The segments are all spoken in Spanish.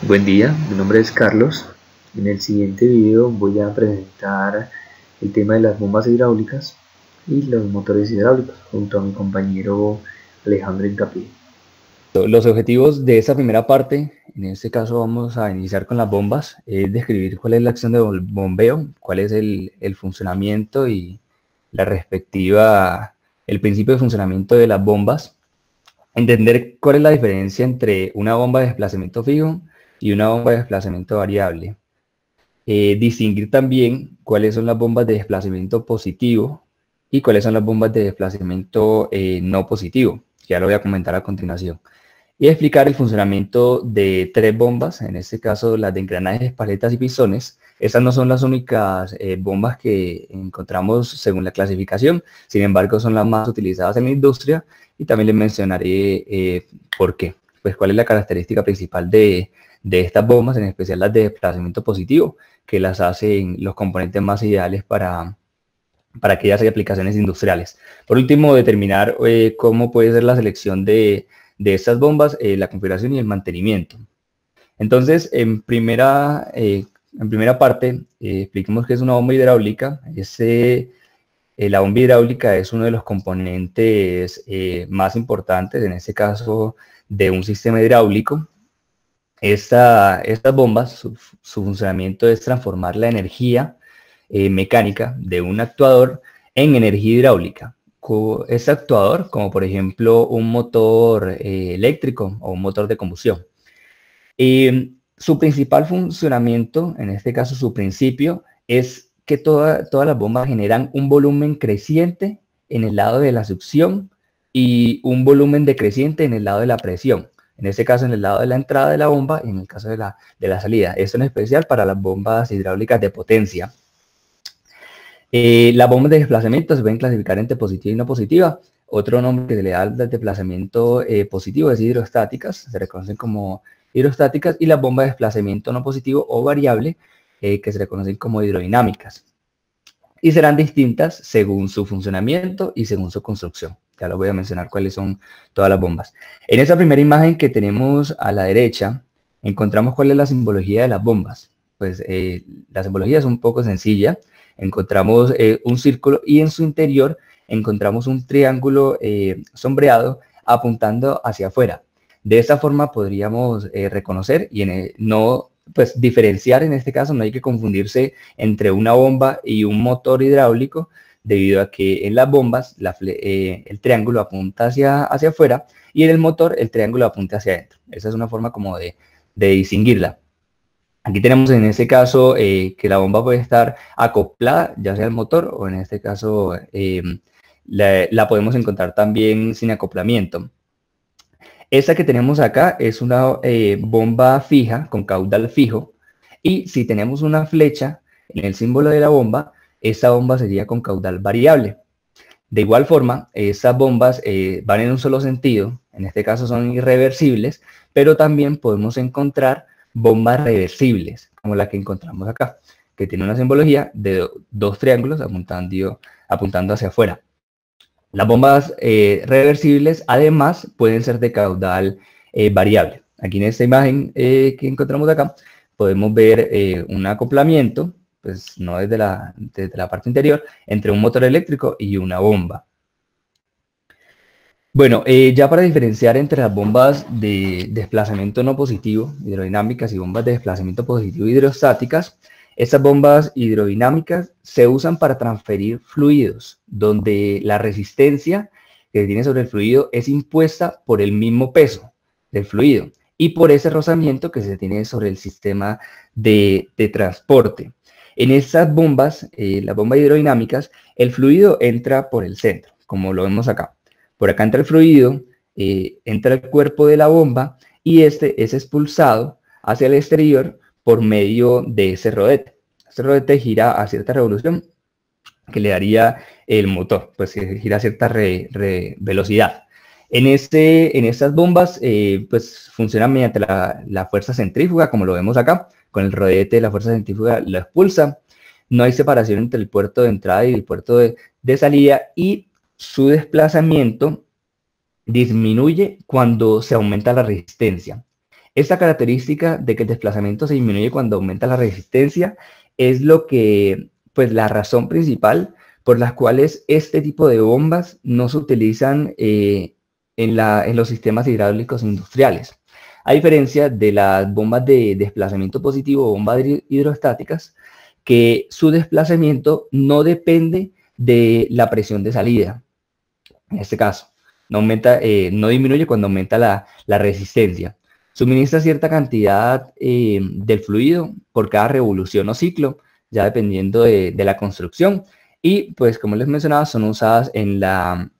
Buen día, mi nombre es Carlos. En el siguiente video voy a presentar el tema de las bombas hidráulicas y los motores hidráulicos junto a mi compañero Alejandro Incapié. Los objetivos de esta primera parte, en este caso vamos a iniciar con las bombas, es describir cuál es la acción de bombeo, cuál es el funcionamiento y la respectiva, el principio de funcionamiento de las bombas, entender cuál es la diferencia entre una bomba de desplazamiento fijo y una bomba de desplazamiento variable, distinguir también cuáles son las bombas de desplazamiento positivo y cuáles son las bombas de desplazamiento no positivo, que ya lo voy a comentar a continuación y explicar el funcionamiento de tres bombas, en este caso las de engranajes, paletas y pistones. Estas no son las únicas bombas que encontramos según la clasificación, sin embargo son las más utilizadas en la industria y también les mencionaré por qué, pues cuál es la característica principal de estas bombas, en especial las de desplazamiento positivo, que las hacen los componentes más ideales para aquellas aplicaciones industriales. Por último, determinar cómo puede ser la selección de estas bombas, la configuración y el mantenimiento. Entonces, en primera parte, expliquemos qué es una bomba hidráulica. La bomba hidráulica es uno de los componentes más importantes, en este caso, de un sistema hidráulico. Estas bombas, su funcionamiento es transformar la energía mecánica de un actuador en energía hidráulica. Este actuador, como por ejemplo un motor eléctrico o un motor de combustión. Su principal funcionamiento, en este caso su principio, es que todas las bombas generan un volumen creciente en el lado de la succión y un volumen decreciente en el lado de la presión. En este caso, en el lado de la entrada de la bomba y en el caso de la salida. Esto en especial para las bombas hidráulicas de potencia. Las bombas de desplazamiento se pueden clasificar entre positiva y no positiva. Otro nombre que se le da al desplazamiento positivo es hidrostáticas, se reconocen como hidrostáticas, y las bombas de desplazamiento no positivo o variable, que se reconocen como hidrodinámicas. Y serán distintas según su funcionamiento y según su construcción. Ya lo voy a mencionar cuáles son todas las bombas. En esta primera imagen que tenemos a la derecha, encontramos cuál es la simbología de las bombas. Pues la simbología es un poco sencilla. Encontramos un círculo y en su interior encontramos un triángulo sombreado apuntando hacia afuera. De esta forma podríamos reconocer y no pues diferenciar, en este caso no hay que confundirse entre una bomba y un motor hidráulico, debido a que en las bombas el triángulo apunta hacia afuera y en el motor el triángulo apunta hacia adentro. Esa es una forma como de distinguirla. Aquí tenemos en este caso que la bomba puede estar acoplada, ya sea al motor, o en este caso la podemos encontrar también sin acoplamiento. Esta que tenemos acá es una bomba fija con caudal fijo, y si tenemos una flecha en el símbolo de la bomba, esta bomba sería con caudal variable. De igual forma, estas bombas van en un solo sentido, en este caso son irreversibles, pero también podemos encontrar bombas reversibles, como la que encontramos acá, que tiene una simbología de dos triángulos apuntando hacia afuera. Las bombas reversibles además pueden ser de caudal variable. Aquí en esta imagen que encontramos acá podemos ver un acoplamiento, pues no desde la parte interior, entre un motor eléctrico y una bomba. Bueno, ya para diferenciar entre las bombas de desplazamiento no positivo, hidrodinámicas, y bombas de desplazamiento positivo, hidrostáticas, estas bombas hidrodinámicas se usan para transferir fluidos, donde la resistencia que tiene sobre el fluido es impuesta por el mismo peso del fluido y por ese rozamiento que se tiene sobre el sistema de transporte. En estas bombas, las bombas hidrodinámicas, el fluido entra por el centro, como lo vemos acá. Por acá entra el fluido, entra el cuerpo de la bomba y este es expulsado hacia el exterior por medio de ese rodete. Este rodete gira a cierta revolución que le daría el motor, pues gira a cierta velocidad. En estas bombas, pues funcionan mediante la fuerza centrífuga, como lo vemos acá, con el rodete la fuerza centrífuga lo expulsa. No hay separación entre el puerto de entrada y el puerto de salida, y su desplazamiento disminuye cuando se aumenta la resistencia. Esta característica de que el desplazamiento se disminuye cuando aumenta la resistencia es lo que, pues la razón principal por las cuales este tipo de bombas no se utilizan en los sistemas hidráulicos industriales. A diferencia de las bombas de desplazamiento positivo o bombas hidrostáticas, que su desplazamiento no depende de la presión de salida. En este caso, no disminuye cuando aumenta la resistencia. Suministra cierta cantidad del fluido por cada revolución o ciclo, ya dependiendo de la construcción. Y pues como les mencionaba, son usadas en la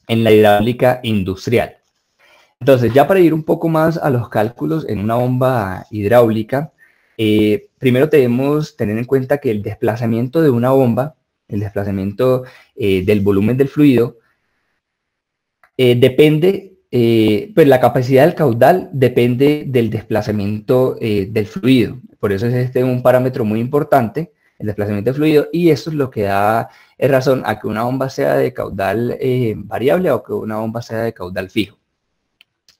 hidráulica industrial. Entonces, ya para ir un poco más a los cálculos en una bomba hidráulica, primero debemos tener en cuenta que el desplazamiento de una bomba, el desplazamiento del volumen del fluido, depende, pues la capacidad del caudal depende del desplazamiento del fluido. Por eso es este un parámetro muy importante, el desplazamiento del fluido, y eso es lo que da razón a que una bomba sea de caudal variable o que una bomba sea de caudal fijo.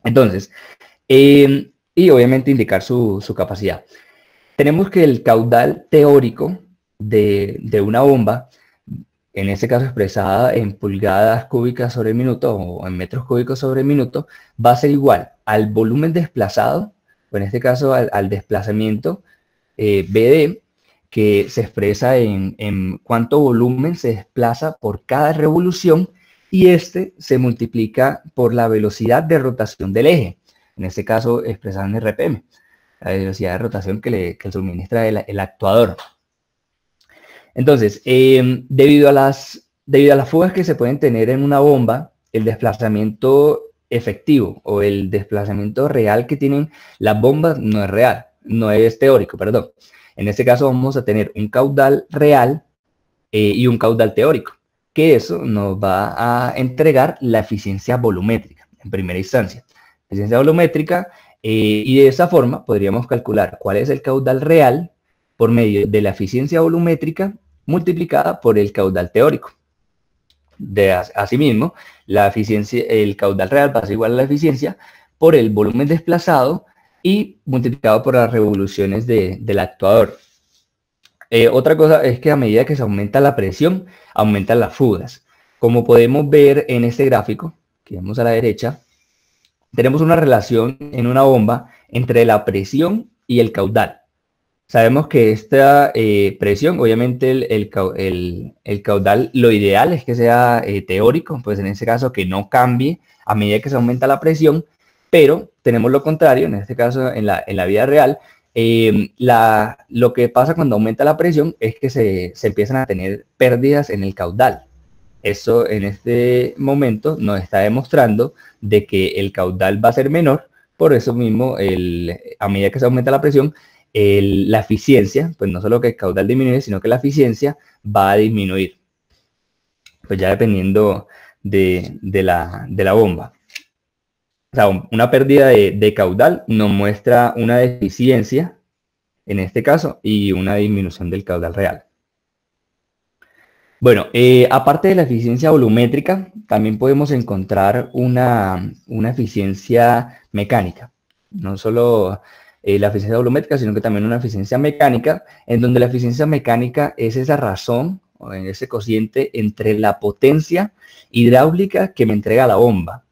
Entonces, y obviamente indicar su capacidad. Tenemos que el caudal teórico de una bomba, en este caso expresada en pulgadas cúbicas sobre minuto o en metros cúbicos sobre minuto, va a ser igual al volumen desplazado, o en este caso al desplazamiento BD, que se expresa en cuánto volumen se desplaza por cada revolución, y este se multiplica por la velocidad de rotación del eje, en este caso expresada en RPM, la velocidad de rotación que le suministra el actuador. Entonces, debido a las fugas que se pueden tener en una bomba, el desplazamiento efectivo o el desplazamiento real que tienen las bombas no es real, no es teórico, perdón. En este caso vamos a tener un caudal real y un caudal teórico, que eso nos va a entregar la eficiencia volumétrica en primera instancia. Eficiencia volumétrica, y de esa forma podríamos calcular cuál es el caudal real por medio de la eficiencia volumétrica multiplicada por el caudal teórico. Asimismo, el caudal real va a ser igual a la eficiencia por el volumen desplazado y multiplicado por las revoluciones del actuador. Otra cosa es que a medida que se aumenta la presión, aumentan las fugas. Como podemos ver en este gráfico, que vemos a la derecha, tenemos una relación en una bomba entre la presión y el caudal. Sabemos que esta presión, obviamente el caudal, lo ideal es que sea teórico, pues en este caso que no cambie a medida que se aumenta la presión, pero tenemos lo contrario, en este caso en la vida real. Lo que pasa cuando aumenta la presión es que se empiezan a tener pérdidas en el caudal. Eso en este momento nos está demostrando de que el caudal va a ser menor, por eso mismo a medida que se aumenta la presión, la eficiencia, pues no solo que el caudal disminuye, sino que la eficiencia va a disminuir, pues ya dependiendo de la bomba. O sea, una pérdida de caudal nos muestra una deficiencia, en este caso, y una disminución del caudal real. Bueno, aparte de la eficiencia volumétrica, también podemos encontrar una eficiencia mecánica. No solo la eficiencia volumétrica, sino que también una eficiencia mecánica, en donde la eficiencia mecánica es esa razón, o ese cociente entre la potencia hidráulica que me entrega la bomba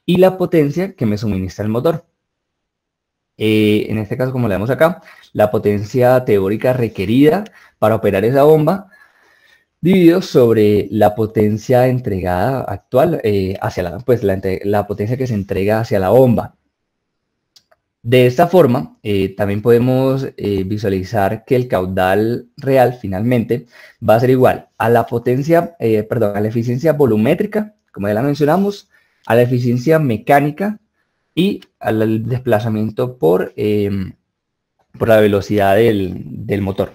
y la potencia que me suministra el motor. En este caso, como le vemos acá, la potencia teórica requerida para operar esa bomba dividido sobre la potencia entregada actual hacia la potencia que se entrega hacia la bomba. De esta forma, también podemos visualizar que el caudal real finalmente va a ser igual a la potencia, a la eficiencia volumétrica, como ya la mencionamos, a la eficiencia mecánica y al desplazamiento por la velocidad del motor.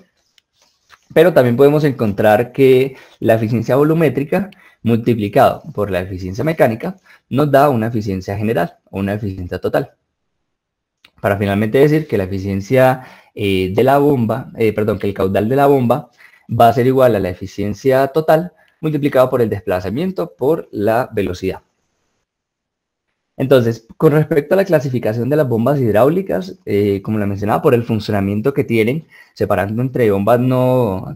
Pero también podemos encontrar que la eficiencia volumétrica multiplicado por la eficiencia mecánica nos da una eficiencia general o una eficiencia total. Para finalmente decir que la eficiencia de la bomba, que el caudal de la bomba va a ser igual a la eficiencia total multiplicado por el desplazamiento por la velocidad. Entonces, con respecto a la clasificación de las bombas hidráulicas, como la mencionaba, por el funcionamiento que tienen, separando entre bombas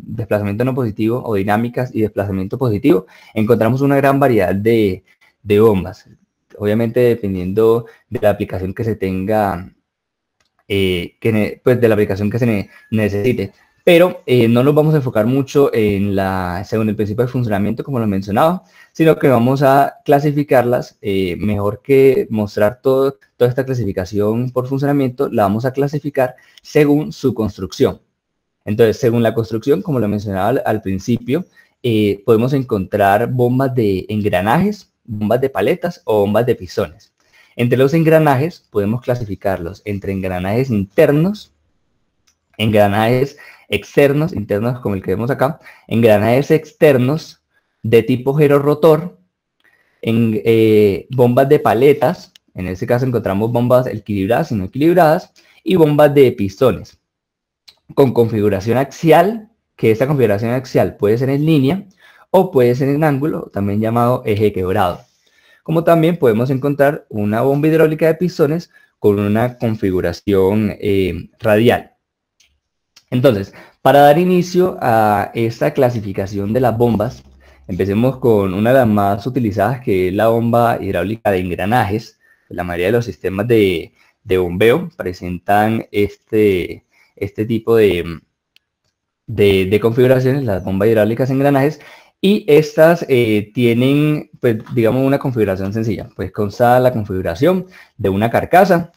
desplazamiento no positivo o dinámicas y desplazamiento positivo, encontramos una gran variedad de bombas. Obviamente, dependiendo de la aplicación que se tenga, pues de la aplicación que se necesite. Pero no nos vamos a enfocar mucho según el principio de funcionamiento, como lo mencionaba, sino que vamos a clasificarlas, mejor que mostrar toda esta clasificación por funcionamiento, la vamos a clasificar según su construcción. Entonces, según la construcción, como lo mencionaba al principio, podemos encontrar bombas de engranajes, bombas de paletas o bombas de pistones. Entre los engranajes podemos clasificarlos entre engranajes internos, engranajes externos, internos como el que vemos acá, engranajes externos de tipo girorrotor, bombas de paletas, en este caso encontramos bombas equilibradas y no equilibradas, y bombas de pistones, con configuración axial, que esta configuración axial puede ser en línea o puede ser en ángulo, también llamado eje quebrado. Como también podemos encontrar una bomba hidráulica de pistones con una configuración radial. Entonces, para dar inicio a esta clasificación de las bombas, empecemos con una de las más utilizadas, que es la bomba hidráulica de engranajes. La mayoría de los sistemas de bombeo presentan este tipo de configuraciones, las bombas hidráulicas de engranajes, y estas tienen, pues, digamos, una configuración sencilla. Pues consta la configuración de una carcasa.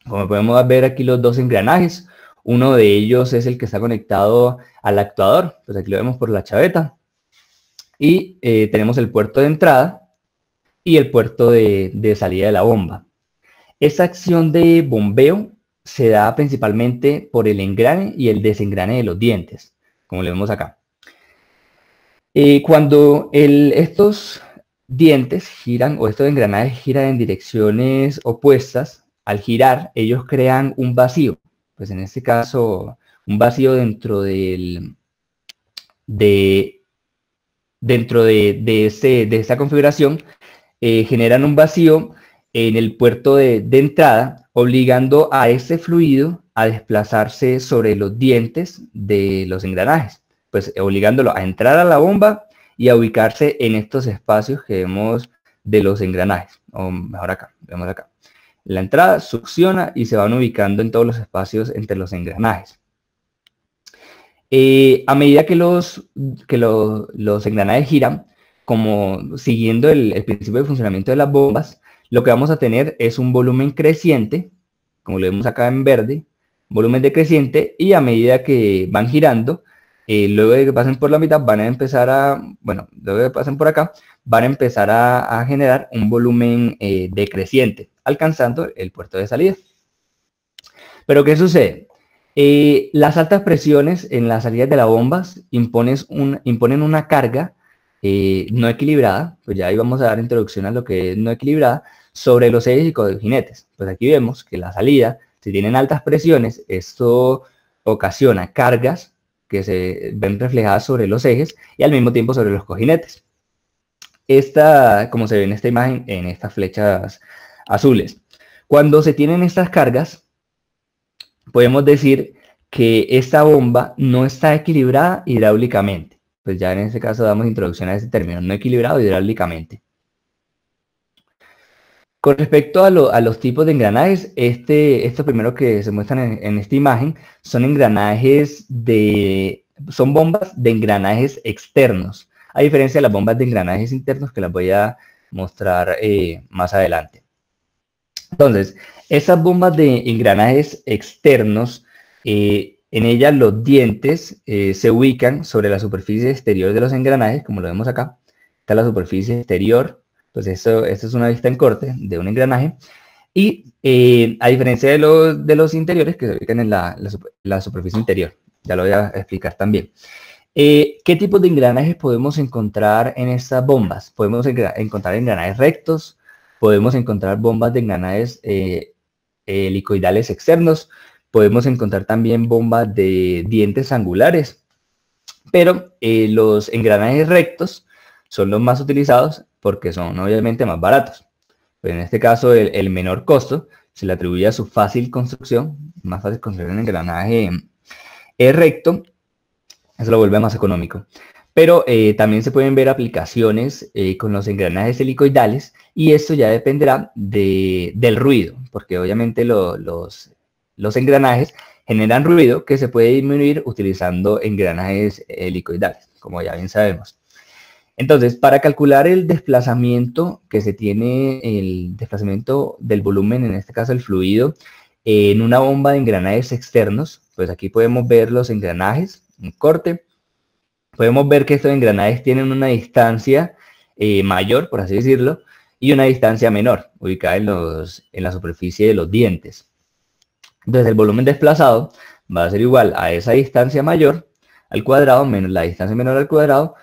Como podemos ver aquí los dos engranajes, uno de ellos es el que está conectado al actuador, pues aquí lo vemos por la chaveta. Y tenemos el puerto de entrada y el puerto de salida de la bomba. Esta acción de bombeo se da principalmente por el engrane y el desengrane de los dientes, como lo vemos acá. Cuando estos dientes giran, o estos engranajes giran en direcciones opuestas, al girar ellos crean un vacío. Pues en este caso, un vacío dentro de esta configuración, generan un vacío en el puerto de entrada, obligando a este fluido a desplazarse sobre los dientes de los engranajes, pues obligándolo a entrar a la bomba y a ubicarse en estos espacios que vemos de los engranajes, o mejor acá, vemos acá. La entrada succiona y se van ubicando en todos los espacios entre los engranajes. A medida que los engranajes giran, como siguiendo el principio de funcionamiento de las bombas, lo que vamos a tener es un volumen creciente, como lo vemos acá en verde, volumen decreciente, y a medida que van girando, luego de que pasen por la mitad, van a empezar luego de que pasen por acá, van a empezar a generar un volumen decreciente, alcanzando el puerto de salida. Pero ¿qué sucede? Las altas presiones en las salidas de las bombas imponen una carga no equilibrada, pues ya ahí vamos a dar introducción a lo que es no equilibrada, sobre los ejes y cojinetes. Pues aquí vemos que la salida, si tienen altas presiones, esto ocasiona cargas que se ven reflejadas sobre los ejes y al mismo tiempo sobre los cojinetes. Como se ve en esta imagen, en estas flechas azules. Cuando se tienen estas cargas, podemos decir que esta bomba no está equilibrada hidráulicamente. Pues ya en este caso damos introducción a ese término, no equilibrado hidráulicamente. Con respecto a los tipos de engranajes, esto primero que se muestran en esta imagen son son bombas de engranajes externos, a diferencia de las bombas de engranajes internos que las voy a mostrar más adelante. Entonces, esas bombas de engranajes externos, en ellas los dientes se ubican sobre la superficie exterior de los engranajes, como lo vemos acá. Está la superficie exterior, pues esto es una vista en corte de un engranaje. Y a diferencia de los interiores, que se ubican en la superficie interior. Ya lo voy a explicar también. ¿Qué tipos de engranajes podemos encontrar en estas bombas? Podemos encontrar engranajes rectos, podemos encontrar bombas de engranajes helicoidales externos, podemos encontrar también bombas de dientes angulares, pero los engranajes rectos son los más utilizados porque son obviamente más baratos. Pues en este caso, el menor costo se le atribuye a su fácil construcción, más fácil construir un engranaje recto, eso lo vuelve más económico. Pero también se pueden ver aplicaciones con los engranajes helicoidales y esto ya dependerá del ruido, porque obviamente los engranajes generan ruido que se puede disminuir utilizando engranajes helicoidales, como ya bien sabemos. Entonces, para calcular el desplazamiento que se tiene, el desplazamiento del volumen, en este caso el fluido, en una bomba de engranajes externos, pues aquí podemos ver los engranajes, un corte. Podemos ver que estos engranajes tienen una distancia mayor, por así decirlo, y una distancia menor, ubicada en la superficie de los dientes. Entonces, el volumen desplazado va a ser igual a esa distancia mayor al cuadrado menos la distancia menor al cuadrado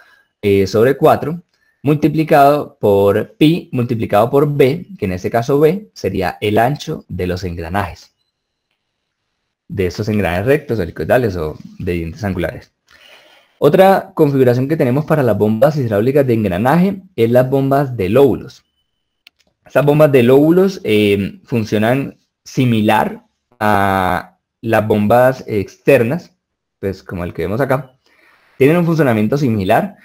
sobre 4 multiplicado por pi multiplicado por b, que en este caso b sería el ancho de los engranajes, de estos engranajes rectos, helicoidales o de dientes angulares. Otra configuración que tenemos para las bombas hidráulicas de engranaje es las bombas de lóbulos. Estas bombas de lóbulos funcionan similar a las bombas externas, pues como el que vemos acá. Tienen un funcionamiento similar,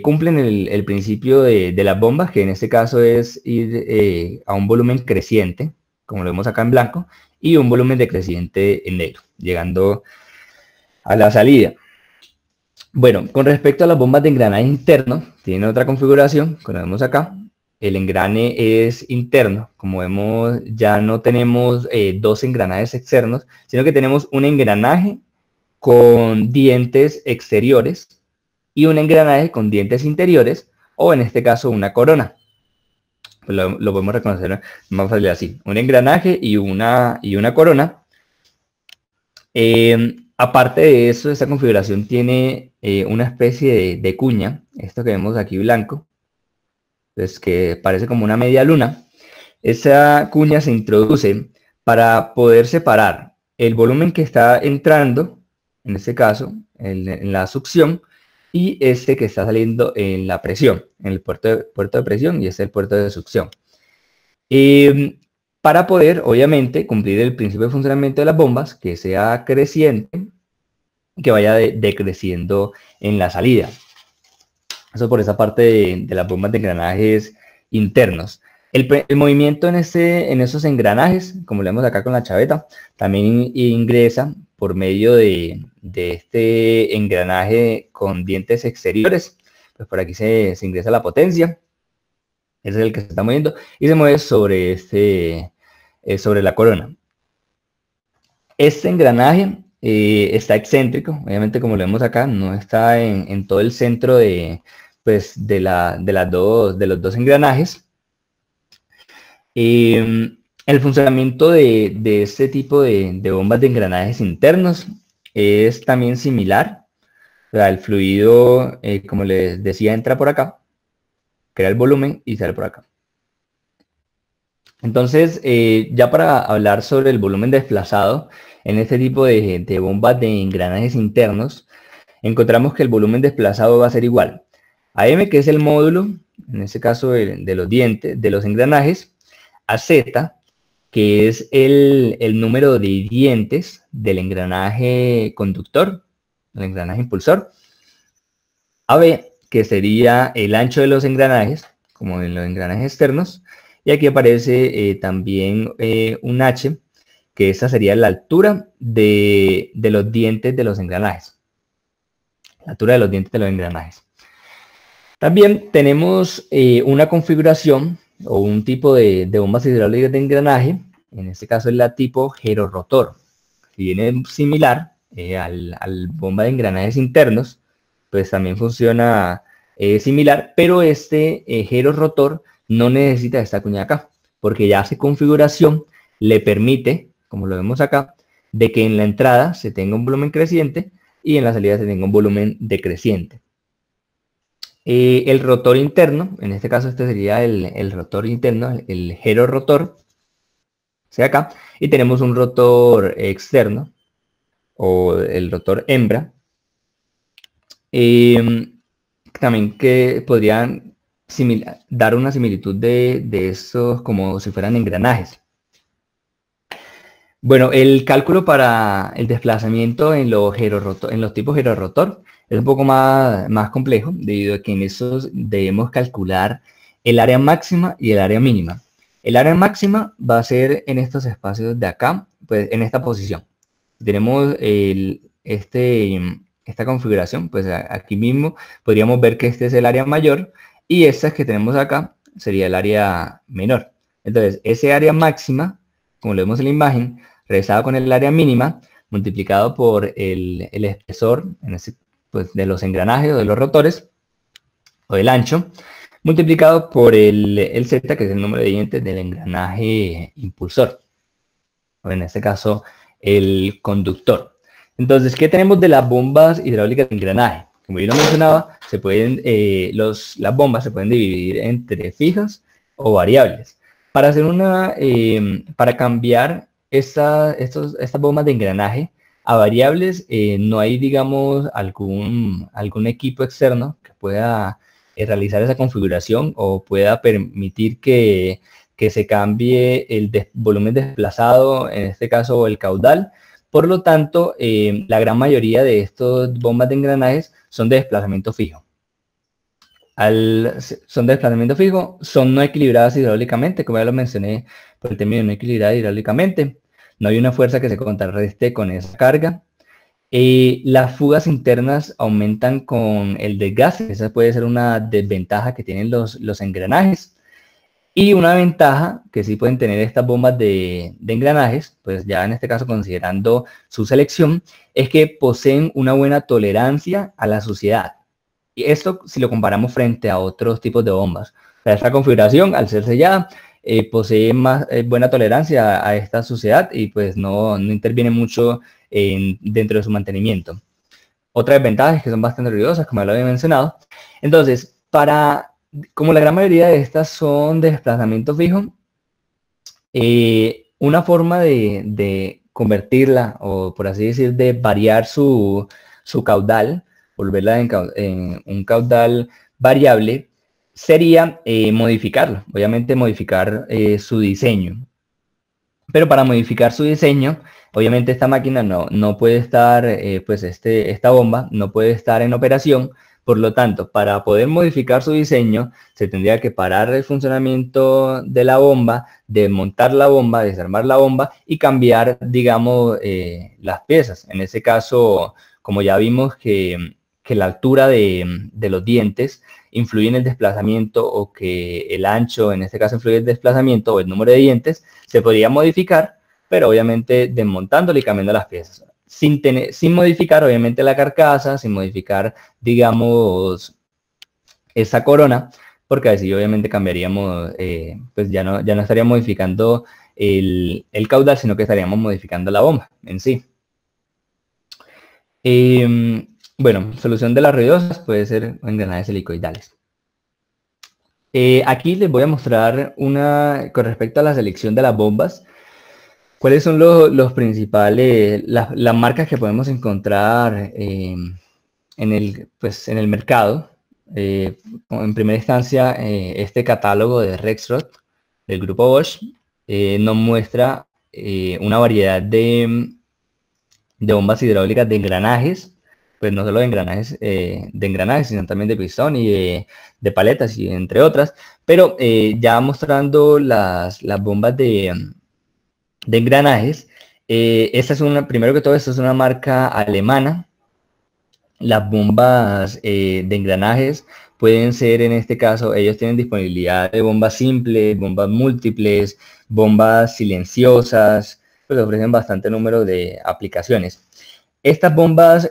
cumplen el principio de las bombas, que en este caso es ir a un volumen creciente, como lo vemos acá en blanco, y un volumen decreciente en negro, llegando a la salida. Bueno, con respecto a las bombas de engranaje interno, tiene otra configuración, como vemos acá. El engrane es interno, como vemos ya no tenemos dos engranajes externos, sino que tenemos un engranaje con dientes exteriores y un engranaje con dientes interiores, o en este caso una corona. Pues lo podemos reconocer más fácil así, un engranaje y una corona. Aparte de eso, esta configuración tiene una especie de cuña, esto que vemos aquí blanco, pues que parece como una media luna. Esa cuña se introduce para poder separar el volumen que está entrando, en este caso, en la succión, y este que está saliendo en la presión, en el puerto de presión, y este es el puerto de succión. Para poder, obviamente, cumplir el principio de funcionamiento de las bombas, que sea creciente, que vaya decreciendo en la salida. Eso por esa parte de las bombas de engranajes internos. El movimiento en esos engranajes, como lo vemos acá con la chaveta, también ingresa por medio de este engranaje con dientes exteriores. Pues por aquí se ingresa la potencia. Ese es el que se está moviendo y se mueve sobre, sobre la corona. Este engranaje está excéntrico, obviamente como lo vemos acá, no está en todo el centro pues, de los dos engranajes. El funcionamiento de este tipo de bombas de engranajes internos es también similar. O sea, el fluido, como les decía, entra por acá, crea el volumen y sale por acá. Entonces, ya para hablar sobre el volumen desplazado, en este tipo de bombas de engranajes internos, encontramos que el volumen desplazado va a ser igual a M, que es el módulo, en este caso de los dientes, de los engranajes, a Z, que es el número de dientes del engranaje conductor, del engranaje impulsor, a B, que sería el ancho de los engranajes, como en los engranajes externos, y aquí aparece también un H, que esa sería la altura de los dientes de los engranajes. La altura de los dientes de los engranajes. También tenemos una configuración o un tipo de bombas hidráulicas de engranaje, en este caso es la tipo girorrotor. Si bien es similar al bomba de engranajes internos, pues también funciona similar, pero este girorrotor no necesita esta cuña acá, porque ya su configuración le permite, como lo vemos acá, de que en la entrada se tenga un volumen creciente y en la salida se tenga un volumen decreciente. El rotor interno, en este caso este sería el rotor interno, el girorrotor, sea acá, y tenemos un rotor externo, o el rotor hembra, también que podrían dar una similitud de esos como si fueran engranajes. Bueno, el cálculo para el desplazamiento en los tipos girorrotor es un poco más complejo, debido a que en esos debemos calcular el área máxima y el área mínima. El área máxima va a ser en estos espacios de acá, pues en esta posición. Tenemos esta configuración, pues aquí mismo podríamos ver que este es el área mayor y estas que tenemos acá sería el área menor. Entonces, ese área máxima, como lo vemos en la imagen, regresado con el área mínima, multiplicado por el espesor pues, de los engranajes o de los rotores, o del ancho, multiplicado por el Z, que es el número de dientes del engranaje impulsor, o en este caso, el conductor. Entonces, ¿qué tenemos de las bombas hidráulicas de engranaje? Como yo lo mencionaba, las bombas se pueden dividir entre fijas o variables. Para cambiar estas bombas de engranaje a variables, no hay, digamos, algún equipo externo que pueda realizar esa configuración o pueda permitir que se cambie el volumen desplazado, en este caso el caudal. Por lo tanto, la gran mayoría de estas bombas de engranajes son de desplazamiento fijo. Son de desplazamiento fijo, son no equilibradas hidráulicamente, como ya lo mencioné por el término no equilibrada hidráulicamente. No hay una fuerza que se contrarreste con esa carga. Las fugas internas aumentan con el desgaste. Esa puede ser una desventaja que tienen los engranajes. Y una ventaja que sí pueden tener estas bombas de engranajes, pues ya en este caso considerando su selección, es que poseen una buena tolerancia a la suciedad. Y esto si lo comparamos frente a otros tipos de bombas. O sea, esta configuración, al ser sellada, posee más buena tolerancia a esta suciedad y pues no interviene mucho dentro de su mantenimiento. Otras ventajas que son bastante ruidosas, como ya lo había mencionado. Entonces, como la gran mayoría de estas son de desplazamiento fijo, una forma de convertirla, o por así decir, de variar su caudal, volverla en un caudal variable, sería modificarlo, obviamente modificar su diseño. Pero para modificar su diseño, obviamente esta máquina no puede estar, pues esta bomba no puede estar en operación. Por lo tanto, para poder modificar su diseño, se tendría que parar el funcionamiento de la bomba, desmontar la bomba, desarmar la bomba y cambiar, digamos, las piezas. En ese caso, como ya vimos que la altura de los dientes influye en el desplazamiento, o que el ancho, en este caso, influye en el desplazamiento o el número de dientes, se podría modificar, pero obviamente desmontándolo y cambiando las piezas. Sin modificar, obviamente, la carcasa, sin modificar, digamos, esa corona, porque así obviamente cambiaríamos, pues ya no estaríamos modificando el caudal, sino que estaríamos modificando la bomba en sí. Bueno, solución de las ruidosas puede ser engranajes helicoidales. Aquí les voy a mostrar con respecto a la selección de las bombas, cuáles son los principales, las marcas que podemos encontrar en el mercado. En primera instancia, este catálogo de Rexroth del grupo Bosch nos muestra una variedad de bombas hidráulicas de engranajes, pues no solo de engranajes, sino también de pistón y de paletas, y entre otras. Pero ya mostrando las bombas de engranajes, primero que todo, esta es una marca alemana. Las bombas de engranajes pueden ser, en este caso, ellos tienen disponibilidad de bombas simples, bombas múltiples, bombas silenciosas, pues ofrecen bastante número de aplicaciones. Estas bombas,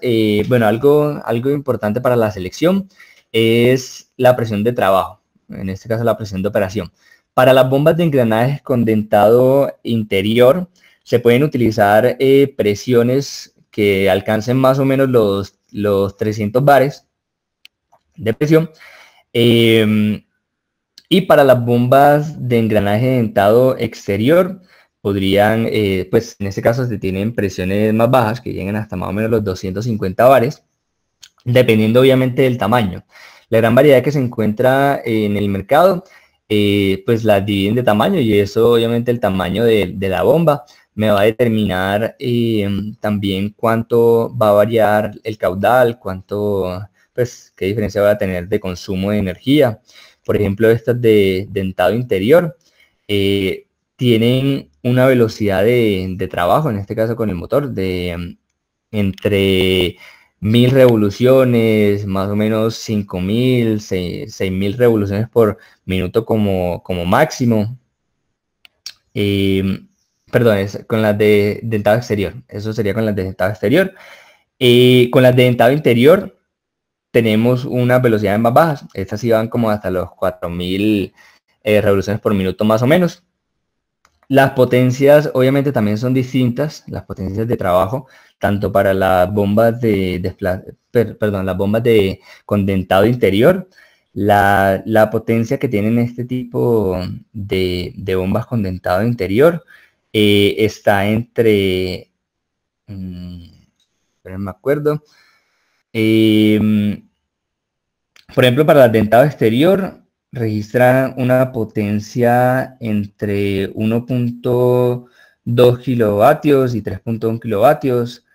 bueno, algo importante para la selección es la presión de trabajo, en este caso la presión de operación. Para las bombas de engranajes con dentado interior, se pueden utilizar presiones que alcancen más o menos los 300 bares de presión. Y para las bombas de engranaje dentado exterior, podrían, pues en este caso se tienen presiones más bajas, que llegan hasta más o menos los 250 bares, dependiendo obviamente del tamaño. La gran variedad que se encuentra en el mercado, pues las dividen de tamaño, y eso obviamente el tamaño de la bomba me va a determinar también cuánto va a variar el caudal, pues qué diferencia va a tener de consumo de energía. Por ejemplo, estas de dentado interior tienen una velocidad de trabajo, en este caso con el motor, de entre 1000 revoluciones, más o menos 5000, 6000 revoluciones por minuto como máximo. Perdón, es con las de dentado exterior. Eso sería con las de dentado exterior. Con las de dentado interior tenemos unas velocidades más bajas. Estas sí van como hasta los 4000 revoluciones por minuto más o menos. Las potencias obviamente también son distintas, las potencias de trabajo, tanto para las bombas las bombas de condensado interior. La potencia que tienen este tipo de bombas con dentado interior está entre, no me acuerdo, por ejemplo, para el dentado exterior registra una potencia entre 1.2 kilovatios y 3.1 kilovatios,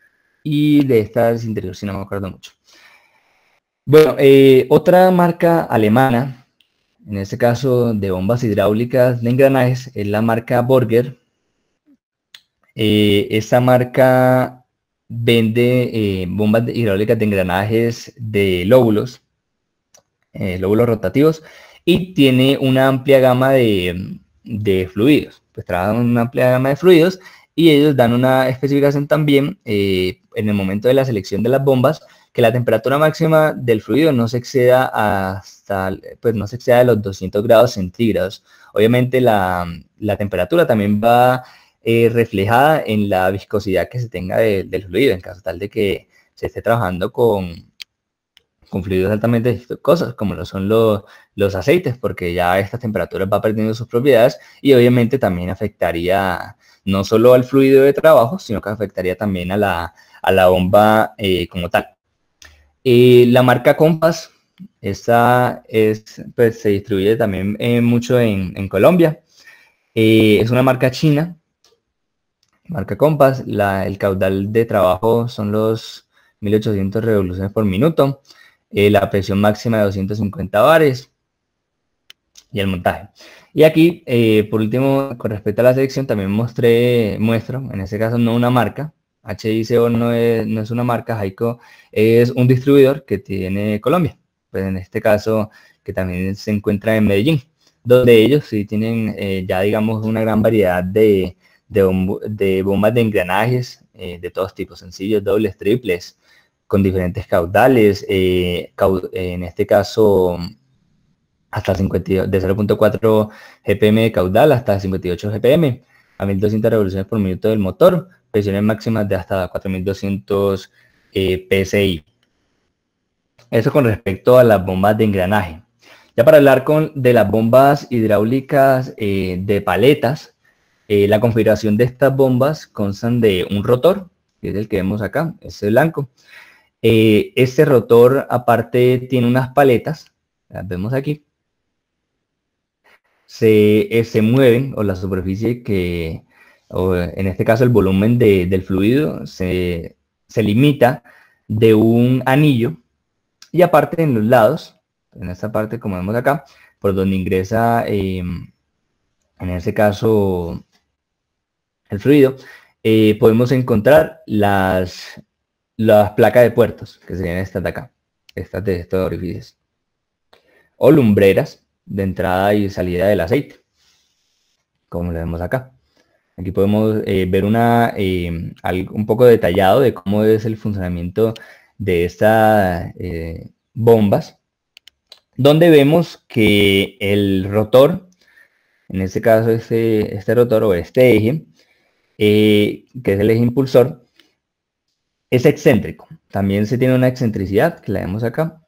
y de estas interior, si no me acuerdo mucho. Bueno, otra marca alemana, en este caso de bombas hidráulicas de engranajes, es la marca Borger. Esta marca vende bombas hidráulicas de engranajes de lóbulos rotativos, y tiene una amplia gama de fluidos. Pues trabajan una amplia gama de fluidos, y ellos dan una especificación también en el momento de la selección de las bombas, que la temperatura máxima del fluido no se exceda no se exceda de los 200 grados centígrados. Obviamente la temperatura también va reflejada en la viscosidad que se tenga del fluido, en caso tal de que se esté trabajando con fluidos altamente viscosos, como lo son los aceites, porque ya a estas temperaturas va perdiendo sus propiedades, y obviamente también afectaría no solo al fluido de trabajo, sino que afectaría también a la bomba como tal. La marca Compass, esta pues, se distribuye también mucho en Colombia. Es una marca china, marca Compass. El caudal de trabajo son los 1800 revoluciones por minuto. La presión máxima de 250 bares y el montaje. Y aquí, por último, con respecto a la selección, también muestro, en este caso no una marca. HICO no es una marca, Haico es un distribuidor que tiene Colombia. Pues en este caso, que también se encuentra en Medellín, donde ellos sí tienen ya, digamos, una gran variedad de bombas de engranajes de todos tipos, sencillos, dobles, triples, con diferentes caudales, en este caso hasta 52, de 0.4 GPM de caudal hasta 58 GPM, a 1200 revoluciones por minuto del motor, presiones máximas de hasta 4200 PSI. Eso con respecto a las bombas de engranaje. Ya para hablar de las bombas hidráulicas de paletas, la configuración de estas bombas constan de un rotor, que es el que vemos acá, este blanco. Este rotor aparte tiene unas paletas, las vemos aquí. Se mueven, o la superficie o en este caso el volumen del fluido se limita de un anillo, y aparte en los lados, en esta parte como vemos acá, por donde ingresa en este caso el fluido, podemos encontrar las placas de puertos, que serían estas de acá, estas de estos orificios, o lumbreras de entrada y salida del aceite, como lo vemos acá. Aquí podemos ver un poco detallado de cómo es el funcionamiento de estas bombas, donde vemos que el rotor, en este caso este rotor o este eje, que es el eje impulsor, es excéntrico. También se tiene una excentricidad, que la vemos acá,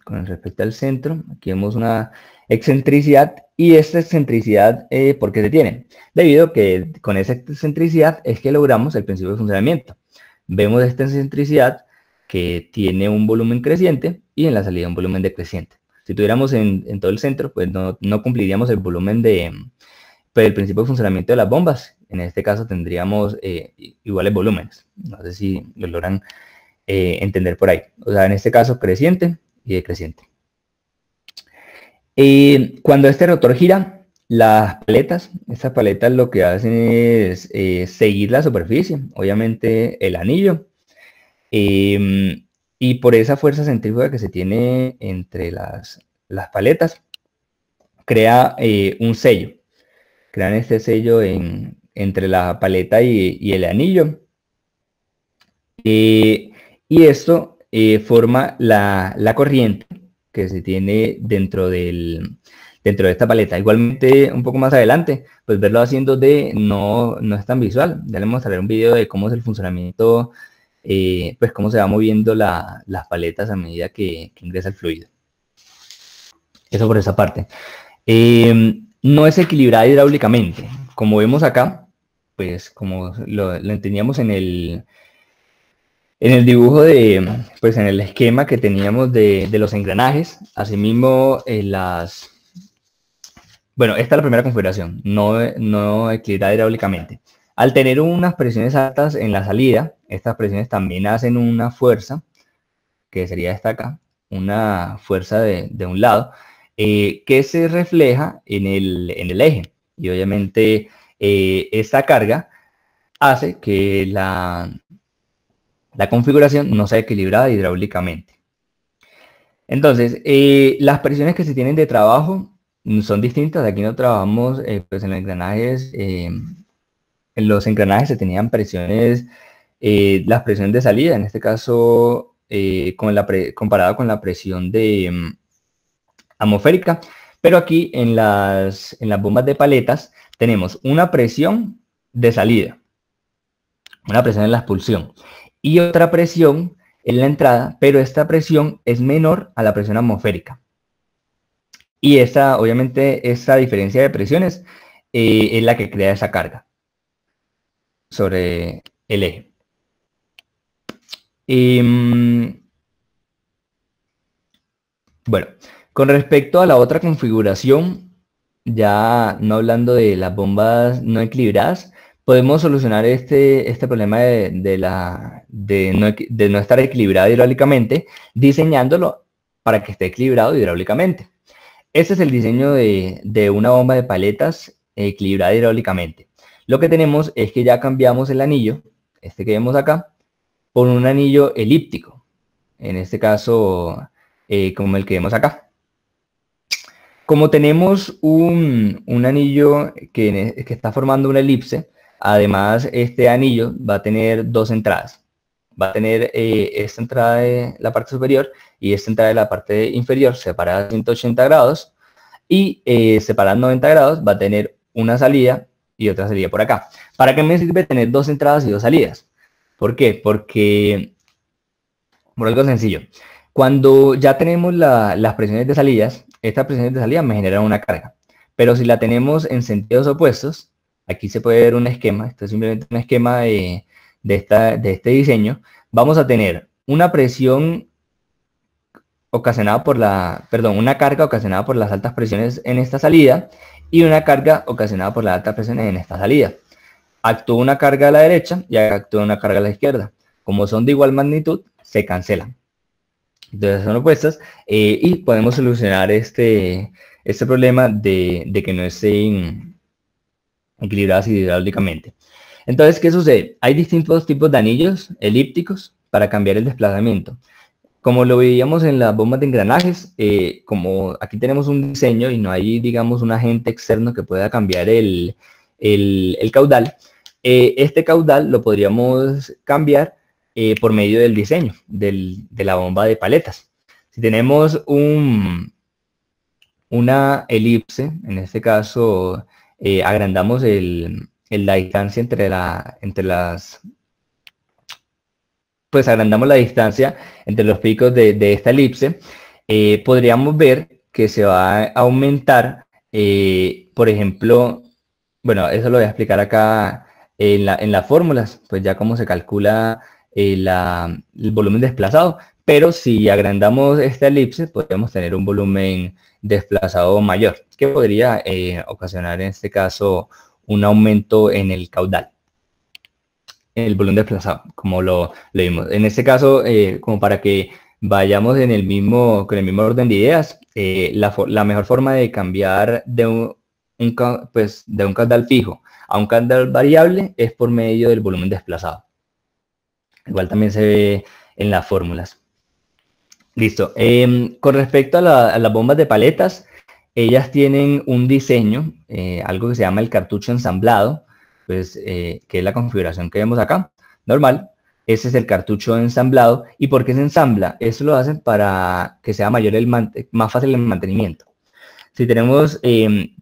con respecto al centro. Aquí vemos una excentricidad, y esta excentricidad, ¿por qué se tiene? Debido a que con esa excentricidad es que logramos el principio de funcionamiento. Vemos esta excentricidad que tiene un volumen creciente y en la salida un volumen decreciente. Si tuviéramos en todo el centro, pues no cumpliríamos el volumen de, pues, el principio de funcionamiento de las bombas. En este caso tendríamos iguales volúmenes. No sé si lo logran entender por ahí. O sea, en este caso creciente y decreciente. Cuando este rotor gira, estas paletas lo que hacen es seguir la superficie, obviamente el anillo, y por esa fuerza centrífuga que se tiene entre las paletas, crea un sello. Crean este sello entre la paleta y el anillo. Y esto forma la corriente que se tiene dentro de esta paleta. Igualmente, un poco más adelante, pues verlo haciendo no es tan visual. Ya les mostraré un video de cómo es el funcionamiento, pues cómo se va moviendo las paletas a medida que ingresa el fluido. Eso por esa parte. No es equilibrada hidráulicamente. Como vemos acá, pues como lo entendíamos en el dibujo pues en el esquema que teníamos de los engranajes, asimismo bueno, esta es la primera configuración, no equilibrada hidráulicamente. Al tener unas presiones altas en la salida, estas presiones también hacen una fuerza, que sería esta acá, una fuerza de un lado, que se refleja en el eje. Y obviamente esta carga hace que la configuración no sea equilibrada hidráulicamente. Entonces, las presiones que se tienen de trabajo son distintas. Aquí no trabajamos pues en engranajes. En los engranajes se tenían presiones, las presiones de salida, en este caso comparada con la presión atmosférica. Pero aquí en las bombas de paletas tenemos una presión de salida, una presión en la expulsión y otra presión en la entrada, pero esta presión es menor a la presión atmosférica. Y obviamente, esta diferencia de presiones es la que crea esa carga sobre el eje. Bueno, con respecto a la otra configuración, ya no hablando de las bombas no equilibradas, podemos solucionar este problema de no estar equilibrado hidráulicamente, diseñándolo para que esté equilibrado hidráulicamente. Este es el diseño de una bomba de paletas equilibrada hidráulicamente. Lo que tenemos es que ya cambiamos el anillo, este que vemos acá, por un anillo elíptico. En este caso, como el que vemos acá. Como tenemos un anillo que está formando una elipse, además este anillo va a tener dos entradas. Va a tener esta entrada de la parte superior y esta entrada de la parte inferior separada a 180 grados, y separada a 90 grados va a tener una salida y otra salida por acá. ¿Para qué me sirve tener dos entradas y dos salidas? ¿Por qué? Porque, por algo sencillo, cuando ya tenemos las presiones de salidas, estas presiones de salida me generan una carga. Pero si la tenemos en sentidos opuestos, aquí se puede ver un esquema, esto es simplemente un esquema de este diseño, vamos a tener una presión ocasionada por una carga ocasionada por las altas presiones en esta salida y una carga ocasionada por las altas presiones en esta salida. Actúa una carga a la derecha y actúa una carga a la izquierda. Como son de igual magnitud, se cancelan. Entonces son opuestas y podemos solucionar este problema de que no estén equilibradas hidráulicamente. Entonces, ¿qué sucede? Hay distintos tipos de anillos elípticos para cambiar el desplazamiento. Como lo veíamos en las bombas de engranajes, como aquí tenemos un diseño y no hay, digamos, un agente externo que pueda cambiar el caudal, este caudal lo podríamos cambiar por medio del diseño de la bomba de paletas. Si tenemos una elipse, en este caso agrandamos la distancia pues agrandamos la distancia entre los picos de esta elipse, podríamos ver que se va a aumentar, por ejemplo, bueno, eso lo voy a explicar acá en las fórmulas, pues ya cómo se calcula el volumen desplazado, pero si agrandamos esta elipse, podemos tener un volumen desplazado mayor, que podría ocasionar en este caso un aumento en el caudal, en el volumen desplazado, como lo vimos. En este caso, como para que vayamos con el mismo orden de ideas, la mejor forma de cambiar de un caudal fijo a un caudal variable es por medio del volumen desplazado. Igual también se ve en las fórmulas. Listo. Con respecto a las bombas de paletas, ellas tienen un diseño, algo que se llama el cartucho ensamblado, pues, que es la configuración que vemos acá, normal. Ese es el cartucho ensamblado. ¿Y por qué se ensambla? Eso lo hacen para que sea más fácil el mantenimiento. Si tenemos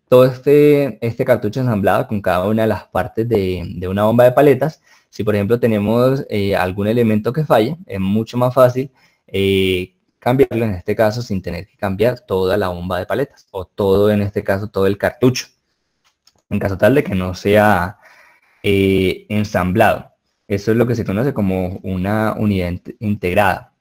todo este cartucho ensamblado con cada una de las partes de una bomba de paletas, si por ejemplo tenemos algún elemento que falla, es mucho más fácil cambiarlo en este caso sin tener que cambiar toda la bomba de paletas o todo, en este caso, todo el cartucho, en caso tal de que no sea ensamblado. Eso es lo que se conoce como una unidad integrada,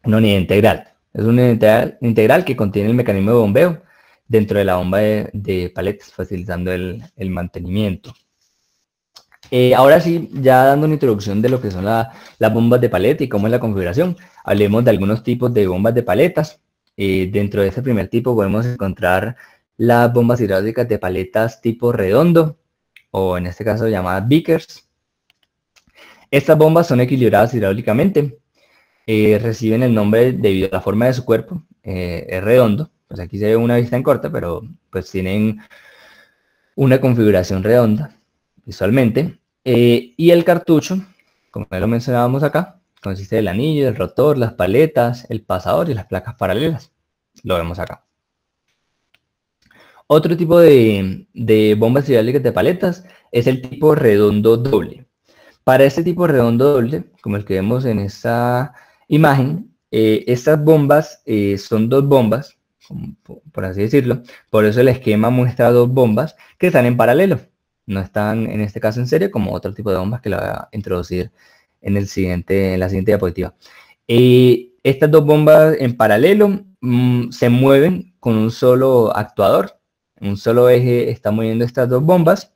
una unidad integral. Es una unidad integral que contiene el mecanismo de bombeo dentro de la bomba de paletas, facilitando el mantenimiento. Ahora sí, ya dando una introducción de lo que son las bombas de paleta y cómo es la configuración, hablemos de algunos tipos de bombas de paletas. Dentro de este primer tipo podemos encontrar las bombas hidráulicas de paletas tipo redondo, o en este caso llamadas Vickers. Estas bombas son equilibradas hidráulicamente, reciben el nombre debido a la forma de su cuerpo, es redondo. Pues aquí se ve una vista en corta, pero pues tienen una configuración redonda visualmente. Y el cartucho, como ya lo mencionábamos acá, consiste del anillo, el rotor, las paletas, el pasador y las placas paralelas. Lo vemos acá. Otro tipo de bombas hidráulicas de paletas es el tipo redondo doble. Para este tipo redondo doble, como el que vemos en esta imagen, estas bombas son dos bombas, por así decirlo. Por eso el esquema muestra dos bombas que están en paralelo. No están en este caso en serie como otro tipo de bombas que la voy a introducir en la siguiente diapositiva. Estas dos bombas en paralelo se mueven con un solo actuador. Un solo eje está moviendo estas dos bombas.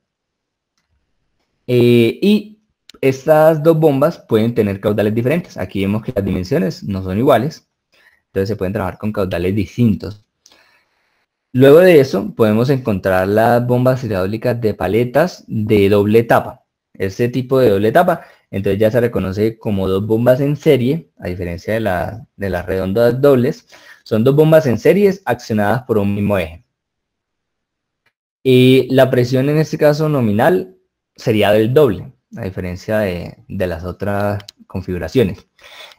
Y estas dos bombas pueden tener caudales diferentes. Aquí vemos que las dimensiones no son iguales. Entonces se pueden trabajar con caudales distintos. Luego de eso podemos encontrar las bombas hidráulicas de paletas de doble etapa. Este tipo de doble etapa, entonces ya se reconoce como dos bombas en serie, a diferencia de las redondas dobles. Son dos bombas en series accionadas por un mismo eje. Y la presión en este caso nominal sería del doble, a diferencia de las otras configuraciones.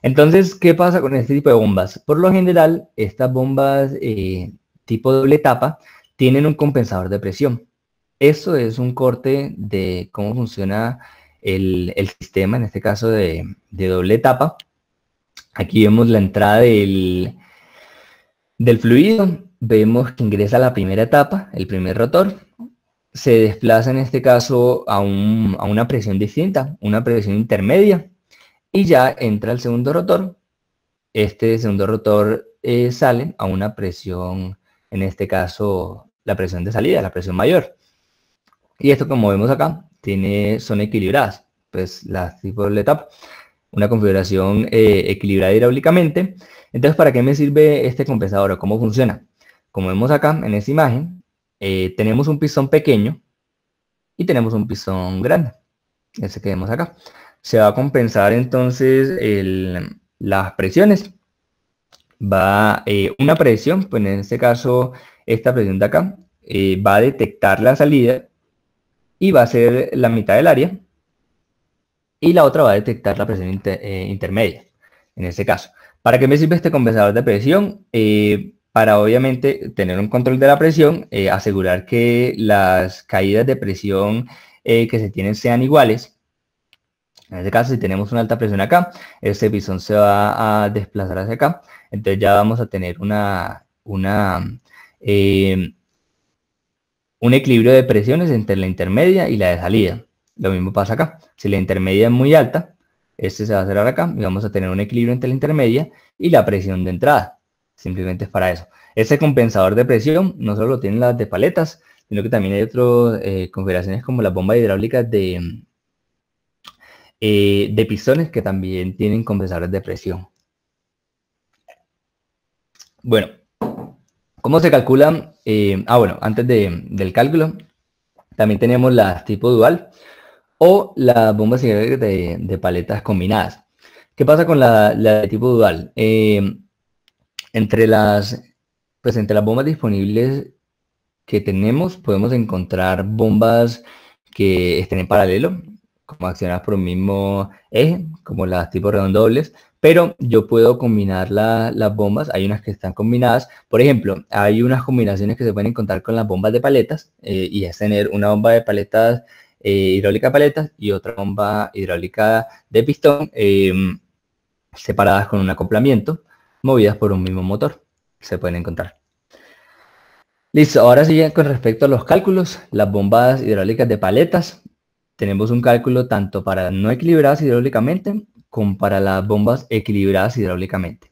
Entonces, ¿qué pasa con este tipo de bombas? Por lo general, estas bombas tipo doble etapa tienen un compensador de presión. Eso es un corte de cómo funciona el sistema, en este caso de doble etapa. Aquí vemos la entrada del fluido. Vemos que ingresa a la primera etapa, el primer rotor. Se desplaza en este caso a una presión distinta, una presión intermedia. Y ya entra el segundo rotor. Este segundo rotor sale a una presión, en este caso, la presión de salida, la presión mayor. Y esto, como vemos acá, son equilibradas, pues las tipos de etapa. Una configuración equilibrada hidráulicamente. Entonces, ¿para qué me sirve este compensador o cómo funciona? Como vemos acá en esta imagen, tenemos un pistón pequeño y tenemos un pistón grande, ese que vemos acá. Se va a compensar entonces las presiones. Va una presión, pues en este caso esta presión de acá, va a detectar la salida y va a ser la mitad del área, y la otra va a detectar la presión intermedia, en este caso. ¿Para qué me sirve este compensador de presión? Para obviamente tener un control de la presión, asegurar que las caídas de presión que se tienen sean iguales. En este caso, si tenemos una alta presión acá, este pistón se va a desplazar hacia acá. Entonces ya vamos a tener un equilibrio de presiones entre la intermedia y la de salida. Lo mismo pasa acá. Si la intermedia es muy alta, Este se va a cerrar acá y vamos a tener un equilibrio entre la intermedia y la presión de entrada. Simplemente es para eso. Este compensador de presión no solo lo tienen las de paletas, sino que también hay otras configuraciones como las bombas hidráulicas de pistones que también tienen compensadores de presión. Bueno, ¿cómo se calcula? Bueno, antes del cálculo, también tenemos las tipo dual o las bombas hidráulicas de paletas combinadas. ¿Qué pasa con la de tipo dual? Entre las bombas disponibles que tenemos, podemos encontrar bombas que estén en paralelo, como accionadas por un mismo eje, como las tipo redondobles, pero yo puedo combinar las bombas. Hay unas que están combinadas. Por ejemplo, hay unas combinaciones que se pueden encontrar con las bombas de paletas, y es tener una bomba de paletas hidráulica de paletas y otra bomba hidráulica de pistón separadas con un acoplamiento, movidas por un mismo motor. Se pueden encontrar. Listo, ahora sí, con respecto a los cálculos, las bombas hidráulicas de paletas, tenemos un cálculo tanto para no equilibradas hidráulicamente como para las bombas equilibradas hidráulicamente.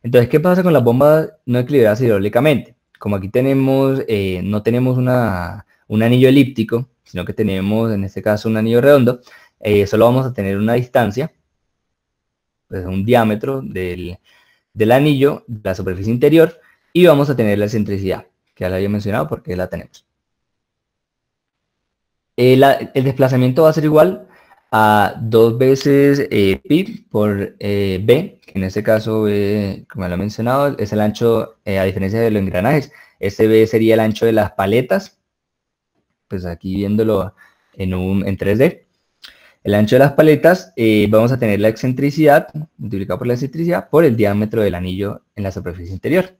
Entonces, ¿qué pasa con las bombas no equilibradas hidráulicamente? Como aquí tenemos, no tenemos un anillo elíptico, sino que tenemos en este caso un anillo redondo, solo vamos a tener una distancia, pues un diámetro del anillo, de la superficie interior, y vamos a tener la excentricidad, que ya la había mencionado porque la tenemos. El desplazamiento va a ser igual a 2 veces pi por b, que en este caso, como lo he mencionado, es el ancho, a diferencia de los engranajes. Este b sería el ancho de las paletas, pues aquí viéndolo en 3D. El ancho de las paletas, vamos a tener la excentricidad multiplicado por la excentricidad por el diámetro del anillo en la superficie interior.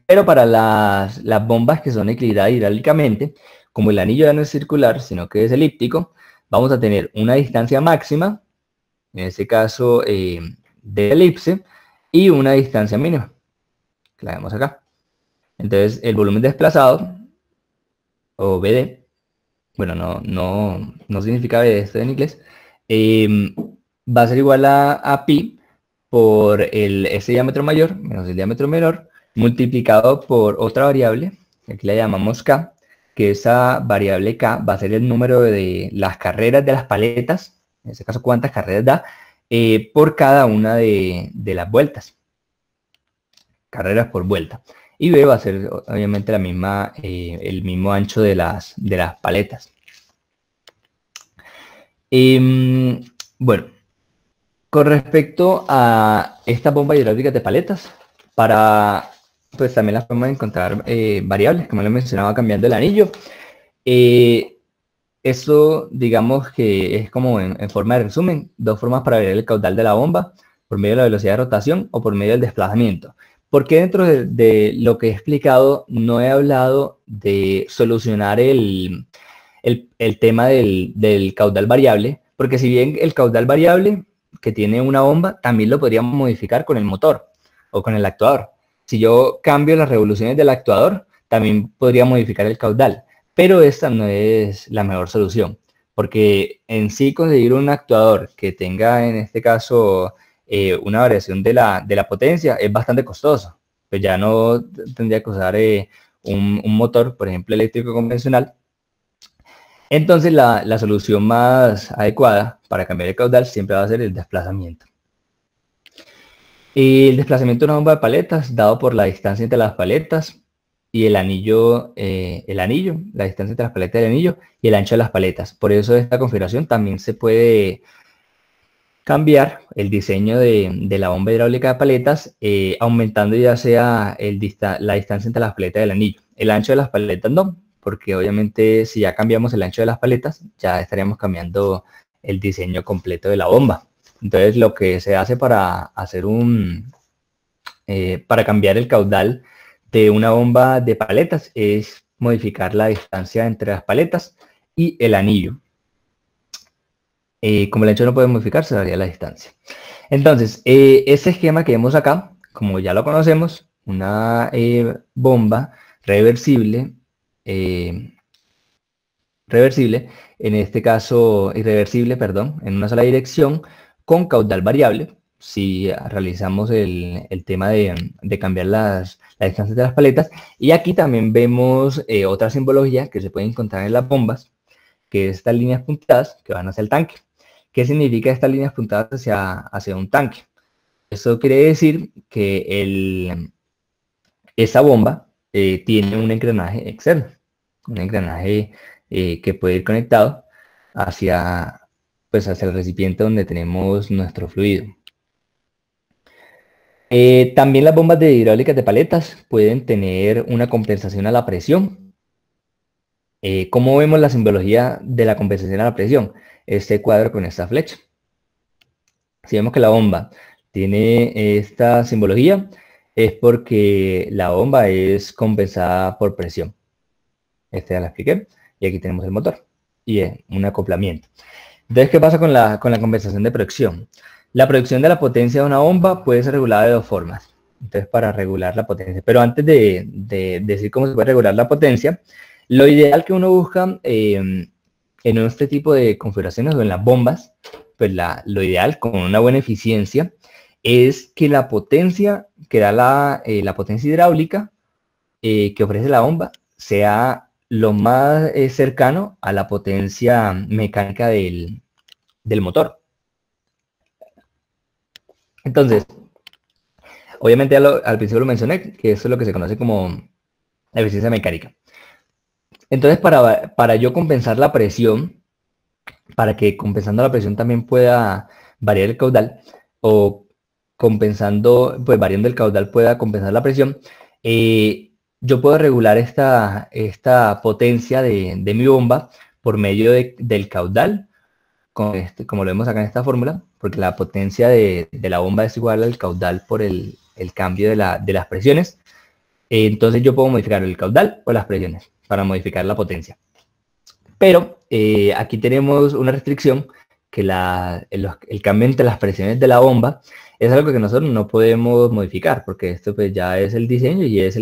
Pero para las bombas que son equilibradas hidráulicamente, como el anillo ya no es circular, sino que es elíptico, vamos a tener una distancia máxima, en este caso de elipse, y una distancia mínima, que la vemos acá. Entonces, el volumen desplazado, o BD, bueno, no significa BD esto en inglés, va a ser igual a pi por ese diámetro mayor menos el diámetro menor, multiplicado por otra variable, que aquí la llamamos K, que esa variable K va a ser el número de las carreras de las paletas, en este caso cuántas carreras da, por cada una de las vueltas. Carreras por vuelta. Y B va a ser obviamente la misma, el mismo ancho de las paletas. Bueno, con respecto a estas bombas hidráulicas de paletas, pues también las podemos encontrar variables, como les mencionaba, cambiando el anillo. Esto, digamos que es como en forma de resumen, 2 formas para variar el caudal de la bomba, por medio de la velocidad de rotación o por medio del desplazamiento. Porque dentro de lo que he explicado no he hablado de solucionar el tema del caudal variable? Porque si bien el caudal variable que tiene una bomba, también lo podríamos modificar con el motor o con el actuador. Si yo cambio las revoluciones del actuador, también podría modificar el caudal. Pero esta no es la mejor solución, porque en sí conseguir un actuador que tenga, en este caso, una variación de la potencia es bastante costoso. Pues ya no tendría que usar un motor, por ejemplo, eléctrico convencional. Entonces la solución más adecuada para cambiar el caudal siempre va a ser el desplazamiento. Y el desplazamiento de una bomba de paletas, dado por la distancia entre las paletas y el anillo, la distancia entre las paletas y el anillo y el ancho de las paletas. Por eso esta configuración también se puede cambiar el diseño de la bomba hidráulica de paletas, aumentando ya sea la distancia entre las paletas y el anillo. El ancho de las paletas no, porque obviamente si ya cambiamos el ancho de las paletas, ya estaríamos cambiando el diseño completo de la bomba. Entonces lo que se hace para hacer para cambiar el caudal de una bomba de paletas es modificar la distancia entre las paletas y el anillo. Como el ancho no puede modificarse, daría la distancia. Entonces, este esquema que vemos acá, como ya lo conocemos, una bomba reversible, en este caso irreversible, perdón, en una sola dirección, con caudal variable, si realizamos el tema de cambiar las distancias de las paletas. Y aquí también vemos otra simbología que se puede encontrar en las bombas, que es estas líneas puntadas que van hacia el tanque. ¿Qué significa estas líneas puntadas hacia un tanque? Eso quiere decir que esa bomba tiene un engranaje externo, un engranaje que puede ir conectado hacia el recipiente donde tenemos nuestro fluido. También las bombas de hidráulicas de paletas pueden tener una compensación a la presión. ¿Cómo vemos la simbología de la compensación a la presión? Este cuadro con esta flecha. Si vemos que la bomba tiene esta simbología, es porque la bomba es compensada por presión. Esta ya la expliqué. Y aquí tenemos el motor y un acoplamiento. Entonces, ¿qué pasa con la compensación de presión? La producción de la potencia de una bomba puede ser regulada de dos formas. Entonces, para regular la potencia. Pero antes de decir cómo se puede regular la potencia, lo ideal que uno busca en este tipo de configuraciones o en las bombas, pues lo ideal con una buena eficiencia es que la potencia que da la potencia hidráulica que ofrece la bomba sea lo más cercano a la potencia mecánica del motor. Entonces, obviamente al principio lo mencioné, que eso es lo que se conoce como la eficiencia mecánica. Entonces, para yo compensar la presión, para que compensando la presión también pueda variar el caudal, o compensando, pues variando el caudal pueda compensar la presión, yo puedo regular esta potencia de mi bomba por medio del caudal, como lo vemos acá en esta fórmula, porque la potencia de la bomba es igual al caudal por el cambio de las presiones. Entonces yo puedo modificar el caudal o las presiones para modificar la potencia. Pero aquí tenemos una restricción, que el cambio entre las presiones de la bomba es algo que nosotros no podemos modificar, porque esto pues ya es el diseño y es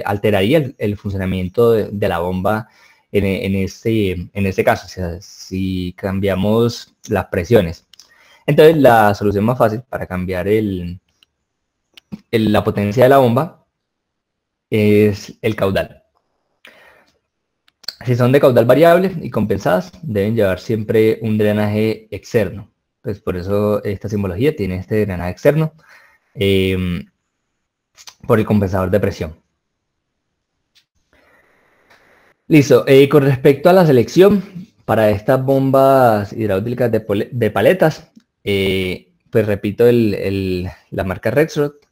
alteraría el funcionamiento de la bomba en este caso, o sea, si cambiamos las presiones. Entonces la solución más fácil para cambiar la potencia de la bomba es el caudal. Si son de caudal variable y compensadas, deben llevar siempre un drenaje externo. Pues por eso esta simbología tiene este drenaje externo por el compensador de presión. Listo. Con respecto a la selección, para estas bombas hidráulicas de paletas, pues repito la marca Rexroth.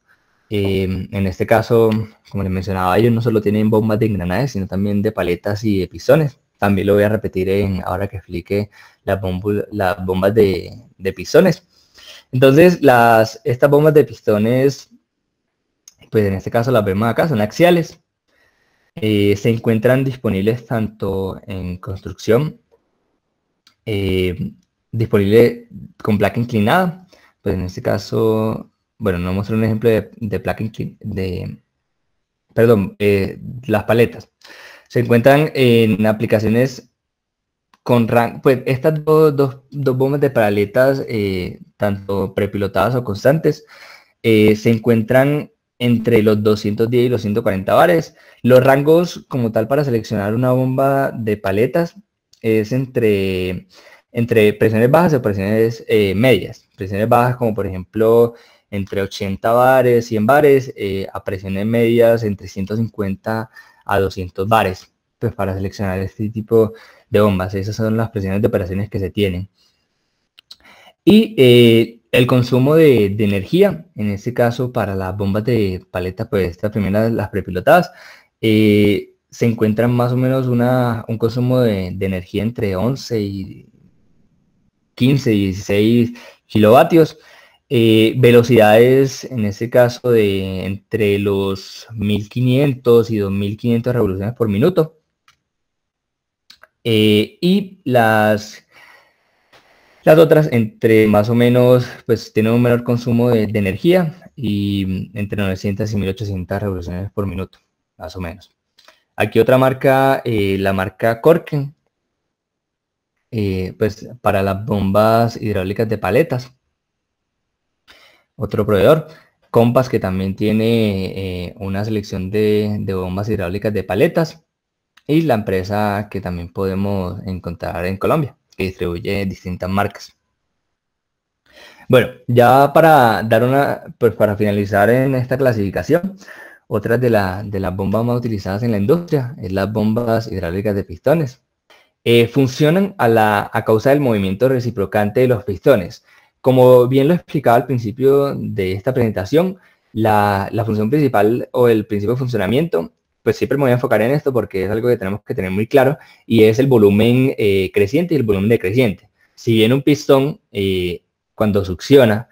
En este caso, como les mencionaba, ellos no solo tienen bombas de engranajes, sino también de paletas y de pistones. También lo voy a repetir ahora que explique las bombas de pistones. Entonces, estas bombas de pistones, pues en este caso las vemos acá, son axiales. Se encuentran disponibles tanto en construcción, disponible con placa inclinada, pues en este caso, bueno, no muestro un ejemplo de placa inclinada, las paletas. Se encuentran en aplicaciones con pues estas dos bombas de paletas, tanto prepilotadas o constantes, se encuentran entre los 210 y los 140 bares. Los rangos como tal para seleccionar una bomba de paletas es entre presiones bajas o presiones medias. Presiones bajas como por ejemplo entre 80 bares, 100 bares, a presiones medias entre 150 a 200 bares. Pues para seleccionar este tipo de bombas, esas son las presiones de operaciones que se tienen. Y el consumo de energía, en este caso para las bombas de paleta, pues estas primeras, las prepilotadas, se encuentran más o menos un consumo de energía entre 11 y 15, 16 kilovatios. Velocidades, en este caso, de entre los 1500 y 2500 revoluciones por minuto. Y las otras entre más o menos, pues tienen un menor consumo de energía y entre 900 y 1800 revoluciones por minuto, más o menos. Aquí otra marca, la marca Korken, pues para las bombas hidráulicas de paletas. otro proveedor. Compass, que también tiene una selección de bombas hidráulicas de paletas. Y la empresa que también podemos encontrar en Colombia, que distribuye distintas marcas. Bueno, ya para dar pues para finalizar en esta clasificación, otra de las bombas más utilizadas en la industria es las bombas hidráulicas de pistones. Funcionan a causa del movimiento reciprocante de los pistones. Como bien lo explicaba al principio de esta presentación, la función principal o el principio de funcionamiento, pues siempre me voy a enfocar en esto porque es algo que tenemos que tener muy claro, y es el volumen creciente y el volumen decreciente. Si bien un pistón, cuando succiona,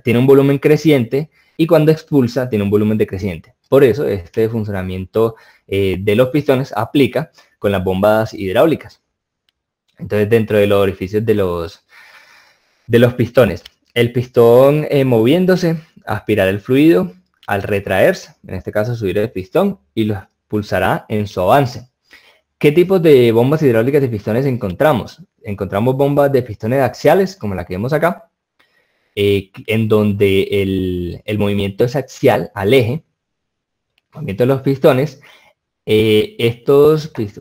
tiene un volumen creciente, y cuando expulsa tiene un volumen decreciente. Por eso este funcionamiento de los pistones aplica con las bombas hidráulicas. Entonces, dentro de los orificios de los pistones, el pistón moviéndose, aspirará el fluido al retraerse, en este caso subir el pistón, y lo expulsará en su avance. ¿Qué tipos de bombas hidráulicas de pistones encontramos? Encontramos bombas de pistones axiales, como la que vemos acá, en donde el movimiento es axial al eje, movimiento de los pistones,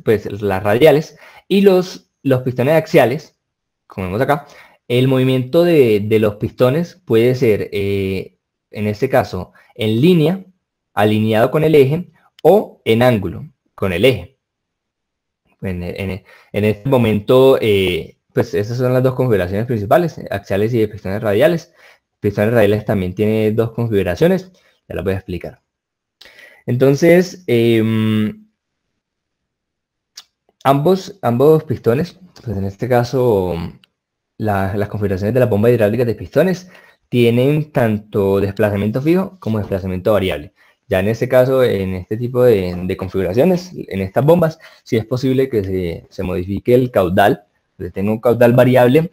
pues las radiales, y los pistones axiales, como vemos acá, el movimiento de los pistones puede ser, en este caso, en línea, alineado con el eje, o en ángulo con el eje. En este momento, pues esas son las dos configuraciones principales, axiales y de pistones radiales. Pistones radiales también tiene dos configuraciones, ya las voy a explicar. Entonces, ambos pistones, pues en este caso, las configuraciones de las bombas hidráulicas de pistones tienen tanto desplazamiento fijo como desplazamiento variable. Ya en este caso, en este tipo de configuraciones, en estas bombas, sí es posible que se modifique el caudal, que tenga un caudal variable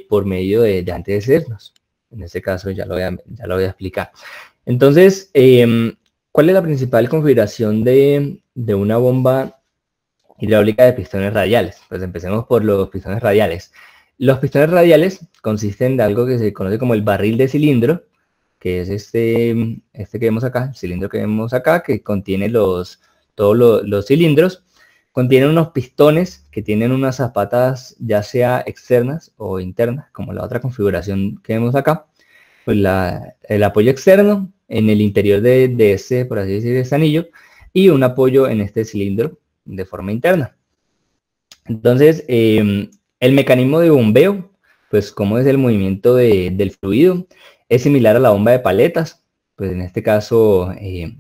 por medio de antecedernos. En este caso ya lo voy a explicar. Entonces, ¿cuál es la principal configuración de una bomba hidráulica de pistones radiales? Pues empecemos por los pistones radiales. Los pistones radiales consisten de algo que se conoce como el barril de cilindro, que es este que vemos acá, el cilindro que vemos acá, que contiene todos los cilindros. Contiene unos pistones que tienen unas zapatas ya sea externas o internas, como la otra configuración que vemos acá. Pues el apoyo externo en el interior de ese, por así decir, ese anillo, y un apoyo en este cilindro de forma interna. Entonces, el mecanismo de bombeo, pues cómo es el movimiento del fluido, es similar a la bomba de paletas. Pues en este caso,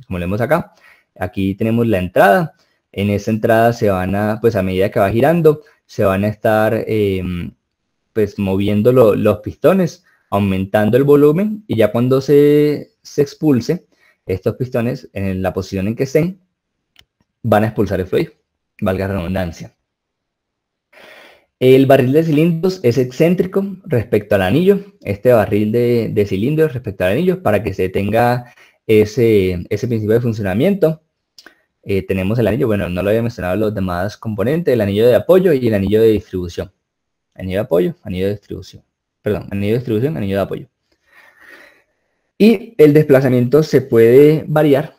como lo vemos acá, aquí tenemos la entrada. En esa entrada se van pues a medida que va girando, se van a estar pues moviendo los pistones, aumentando el volumen, y ya cuando se expulse, estos pistones, en la posición en que estén, van a expulsar el fluido, valga la redundancia. El barril de cilindros es excéntrico respecto al anillo, este barril de cilindros respecto al anillo, para que se tenga ese principio de funcionamiento. Tenemos el anillo, bueno, no lo había mencionado los demás componentes, el anillo de apoyo y el anillo de distribución. Anillo de apoyo, anillo de distribución. Perdón, anillo de distribución, anillo de apoyo. Y el desplazamiento se puede variar,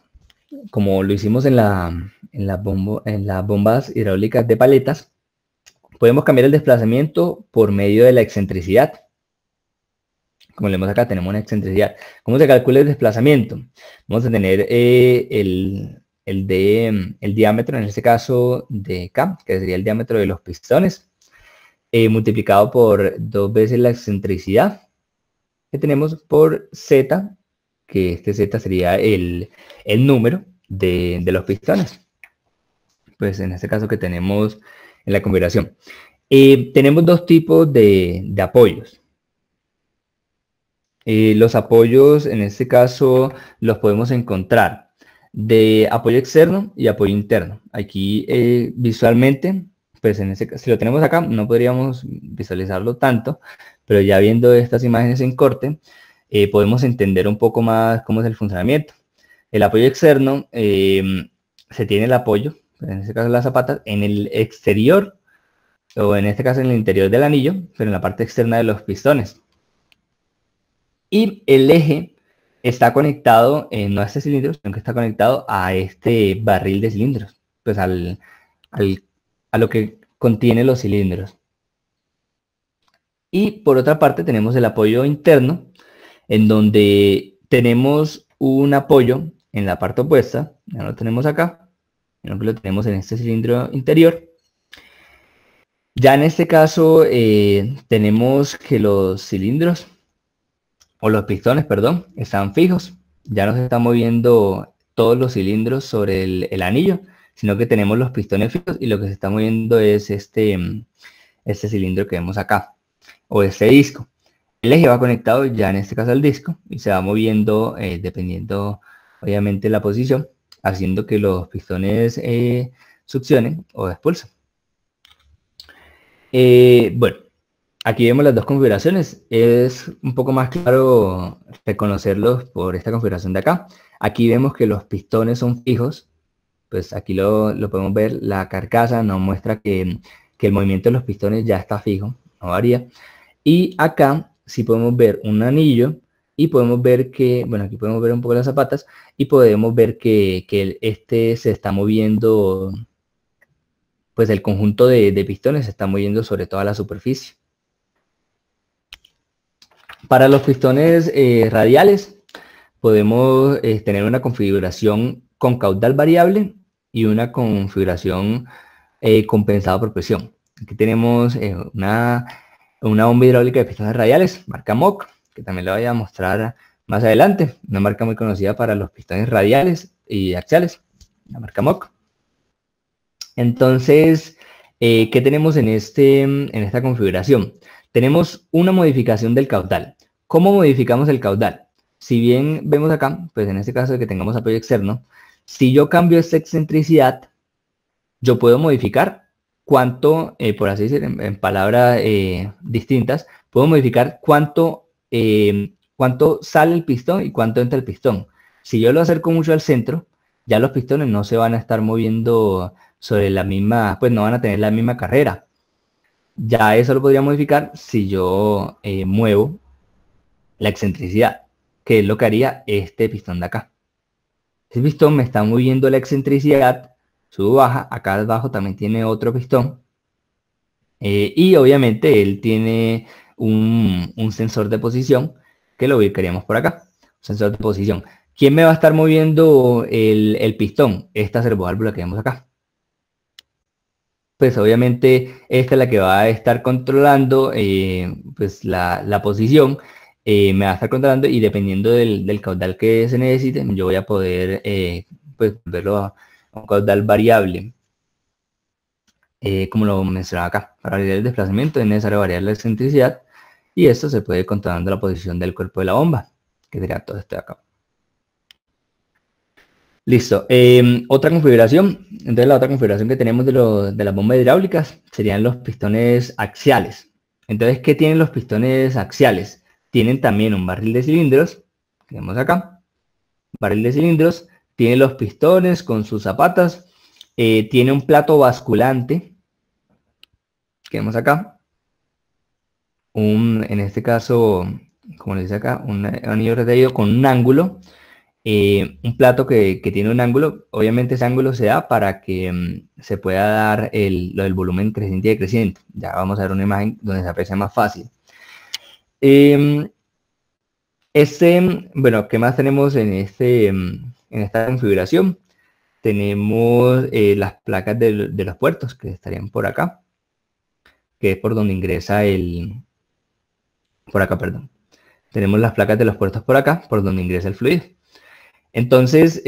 como lo hicimos en las bombas hidráulicas de paletas. Podemos cambiar el desplazamiento por medio de la excentricidad. Como vemos acá, tenemos una excentricidad. ¿Cómo se calcula el desplazamiento? Vamos a tener el diámetro, en este caso de K, que sería el diámetro de los pistones, multiplicado por 2 veces la excentricidad que tenemos por Z, que este Z sería el número de los pistones. Pues en este caso que tenemos en la configuración. Tenemos dos tipos de apoyos. Los apoyos, en este caso, los podemos encontrar de apoyo externo y apoyo interno. Aquí visualmente, pues en si lo tenemos acá, no podríamos visualizarlo tanto, pero ya viendo estas imágenes en corte, podemos entender un poco más cómo es el funcionamiento. El apoyo externo, se tiene el apoyo, en este caso las zapatas, en el exterior, o en este caso en el interior del anillo, pero en la parte externa de los pistones. Y el eje está conectado, no a este cilindro, sino que está conectado a este barril de cilindros, pues a lo que contiene los cilindros. Y por otra parte tenemos el apoyo interno, en donde tenemos un apoyo en la parte opuesta, ya lo tenemos acá, sino que lo tenemos en este cilindro interior. Ya en este caso tenemos que los cilindros, o los pistones, perdón, están fijos. Ya no se están moviendo todos los cilindros sobre el anillo, sino que tenemos los pistones fijos y lo que se está moviendo es este cilindro que vemos acá, o este disco. El eje va conectado ya en este caso al disco y se va moviendo dependiendo obviamente la posición, haciendo que los pistones succionen o expulsen. Bueno, aquí vemos las dos configuraciones. Es un poco más claro reconocerlos por esta configuración de acá. Aquí vemos que los pistones son fijos. Pues aquí lo podemos ver. La carcasa nos muestra que el movimiento de los pistones ya está fijo, no varía. Y acá sí podemos ver un anillo y podemos ver que, bueno, aquí podemos ver un poco las zapatas y podemos ver que este se está moviendo, pues el conjunto de pistones se está moviendo sobre toda la superficie. Para los pistones radiales podemos tener una configuración con caudal variable y una configuración compensada por presión. Aquí tenemos una bomba hidráulica de pistones radiales, marca MOC, que también le voy a mostrar más adelante. Una marca muy conocida para los pistones radiales y axiales, la marca MOC. Entonces, ¿qué tenemos en esta configuración? Tenemos una modificación del caudal. ¿Cómo modificamos el caudal? Si bien vemos acá, pues en este caso de que tengamos apoyo externo, si yo cambio esta excentricidad, yo puedo modificar cuánto, por así decir, en palabras distintas, puedo modificar cuánto sale el pistón y cuánto entra el pistón. Si yo lo acerco mucho al centro, ya los pistones no se van a estar moviendo sobre la misma, pues no van a tener la misma carrera. Ya eso lo podría modificar si yo muevo la excentricidad, que es lo que haría este pistón de acá. Este pistón me está moviendo la excentricidad, sube baja, acá abajo también tiene otro pistón. Y obviamente él tiene un sensor de posición que lo ubicaríamos por acá. Sensor de posición. ¿Quién me va a estar moviendo el pistón? Esta servoválvula que vemos acá. Pues obviamente esta es la que va a estar controlando pues la posición. Me va a estar controlando y dependiendo del caudal que se necesite, yo voy a poder pues verlo a un caudal variable. Como lo mencionaba acá, para variar el desplazamiento es necesario variar la excentricidad y esto se puede controlando la posición del cuerpo de la bomba, que sería todo esto de acá. Listo. Otra configuración. Entonces la otra configuración que tenemos de las bombas hidráulicas serían los pistones axiales. Entonces, ¿qué tienen los pistones axiales? Tienen también un barril de cilindros, que vemos acá. Barril de cilindros. Tiene los pistones con sus zapatas. Tiene un plato basculante, que vemos acá. En este caso, como les dice acá, un anillo retraído con un ángulo. Un plato que tiene un ángulo, obviamente ese ángulo se da para que se pueda dar lo del volumen creciente y decreciente. Ya vamos a ver una imagen donde se aprecia más fácil. Bueno, ¿qué más tenemos en esta configuración? Tenemos las placas de los puertos que estarían por acá, que es por donde ingresa por acá, perdón. Tenemos las placas de los puertos por acá, por donde ingresa el fluido. Entonces,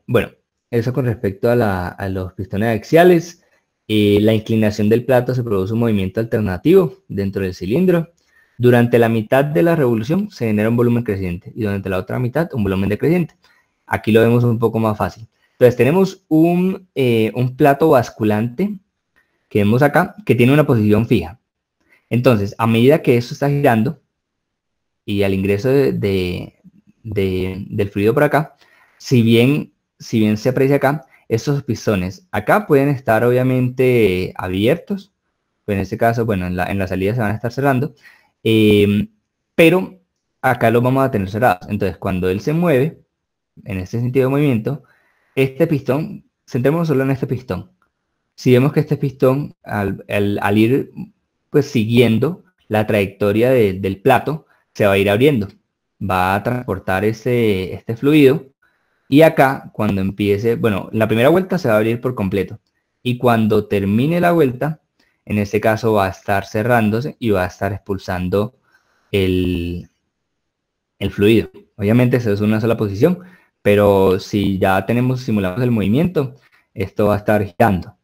bueno, eso con respecto a los pistones axiales. La inclinación del plato se produce un movimiento alternativo dentro del cilindro. Durante la mitad de la revolución se genera un volumen creciente y durante la otra mitad un volumen decreciente. Aquí lo vemos un poco más fácil. Entonces tenemos un plato basculante que vemos acá que tiene una posición fija. Entonces, a medida que eso está girando y al ingreso del fluido por acá, si bien se aprecia acá, estos pistones acá pueden estar obviamente abiertos, pues en este caso, bueno, en la salida se van a estar cerrando, pero acá los vamos a tener cerrados. Entonces, cuando él se mueve, en este sentido de movimiento, este pistón, centrémonos solo en este pistón. Si vemos que este pistón, al ir pues siguiendo la trayectoria del plato, se va a ir abriendo, va a transportar este fluido, y acá cuando empiece, bueno, la primera vuelta se va a abrir por completo, y cuando termine la vuelta, en este caso va a estar cerrándose y va a estar expulsando el fluido. Obviamente eso es una sola posición, pero si ya simulamos el movimiento, esto va a estar girando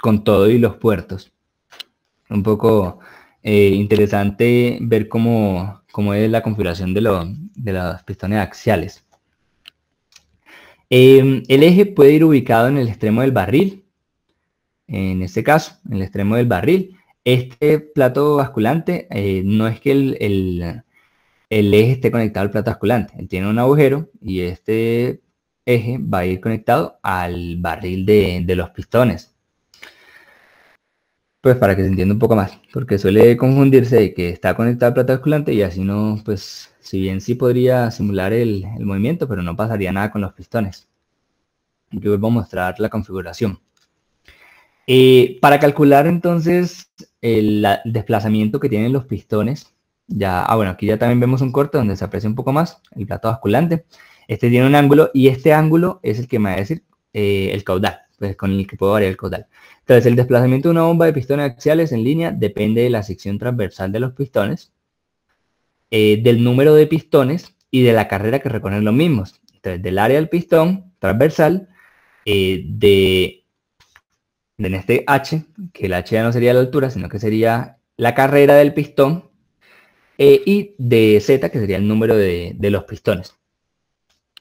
con todo y los puertos. Un poco interesante ver cómo es la configuración de los pistones axiales. El eje puede ir ubicado en el extremo del barril, en este caso, en el extremo del barril. Este plato basculante no es que el eje esté conectado al plato basculante, él tiene un agujero y este eje va a ir conectado al barril de los pistones. Pues para que se entienda un poco más, porque suele confundirse de que está conectado al plato basculante y así no, pues si bien sí podría simular el movimiento, pero no pasaría nada con los pistones. Yo vuelvo a mostrar la configuración. Para calcular entonces el desplazamiento que tienen los pistones, bueno, aquí ya también vemos un corte donde se aprecia un poco más el plato basculante. Este tiene un ángulo y este ángulo es el que me va a decir el caudal, pues con el que puedo variar el caudal. Entonces el desplazamiento de una bomba de pistones axiales en línea depende de la sección transversal de los pistones, del número de pistones y de la carrera que recorren los mismos. Entonces del área del pistón transversal, en este H, que el H ya no sería la altura, sino que sería la carrera del pistón, y de Z, que sería el número de los pistones.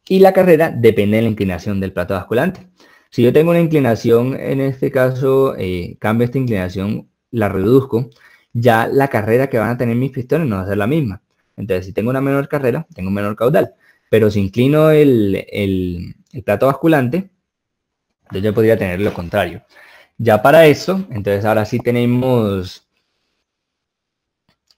Y la carrera depende de la inclinación del plato basculante. Si yo tengo una inclinación, en este caso, cambio esta inclinación, la reduzco, ya la carrera que van a tener mis pistones no va a ser la misma. Entonces, si tengo una menor carrera, tengo un menor caudal. Pero si inclino el plato basculante, entonces yo podría tener lo contrario. Ya para eso, entonces ahora sí tenemos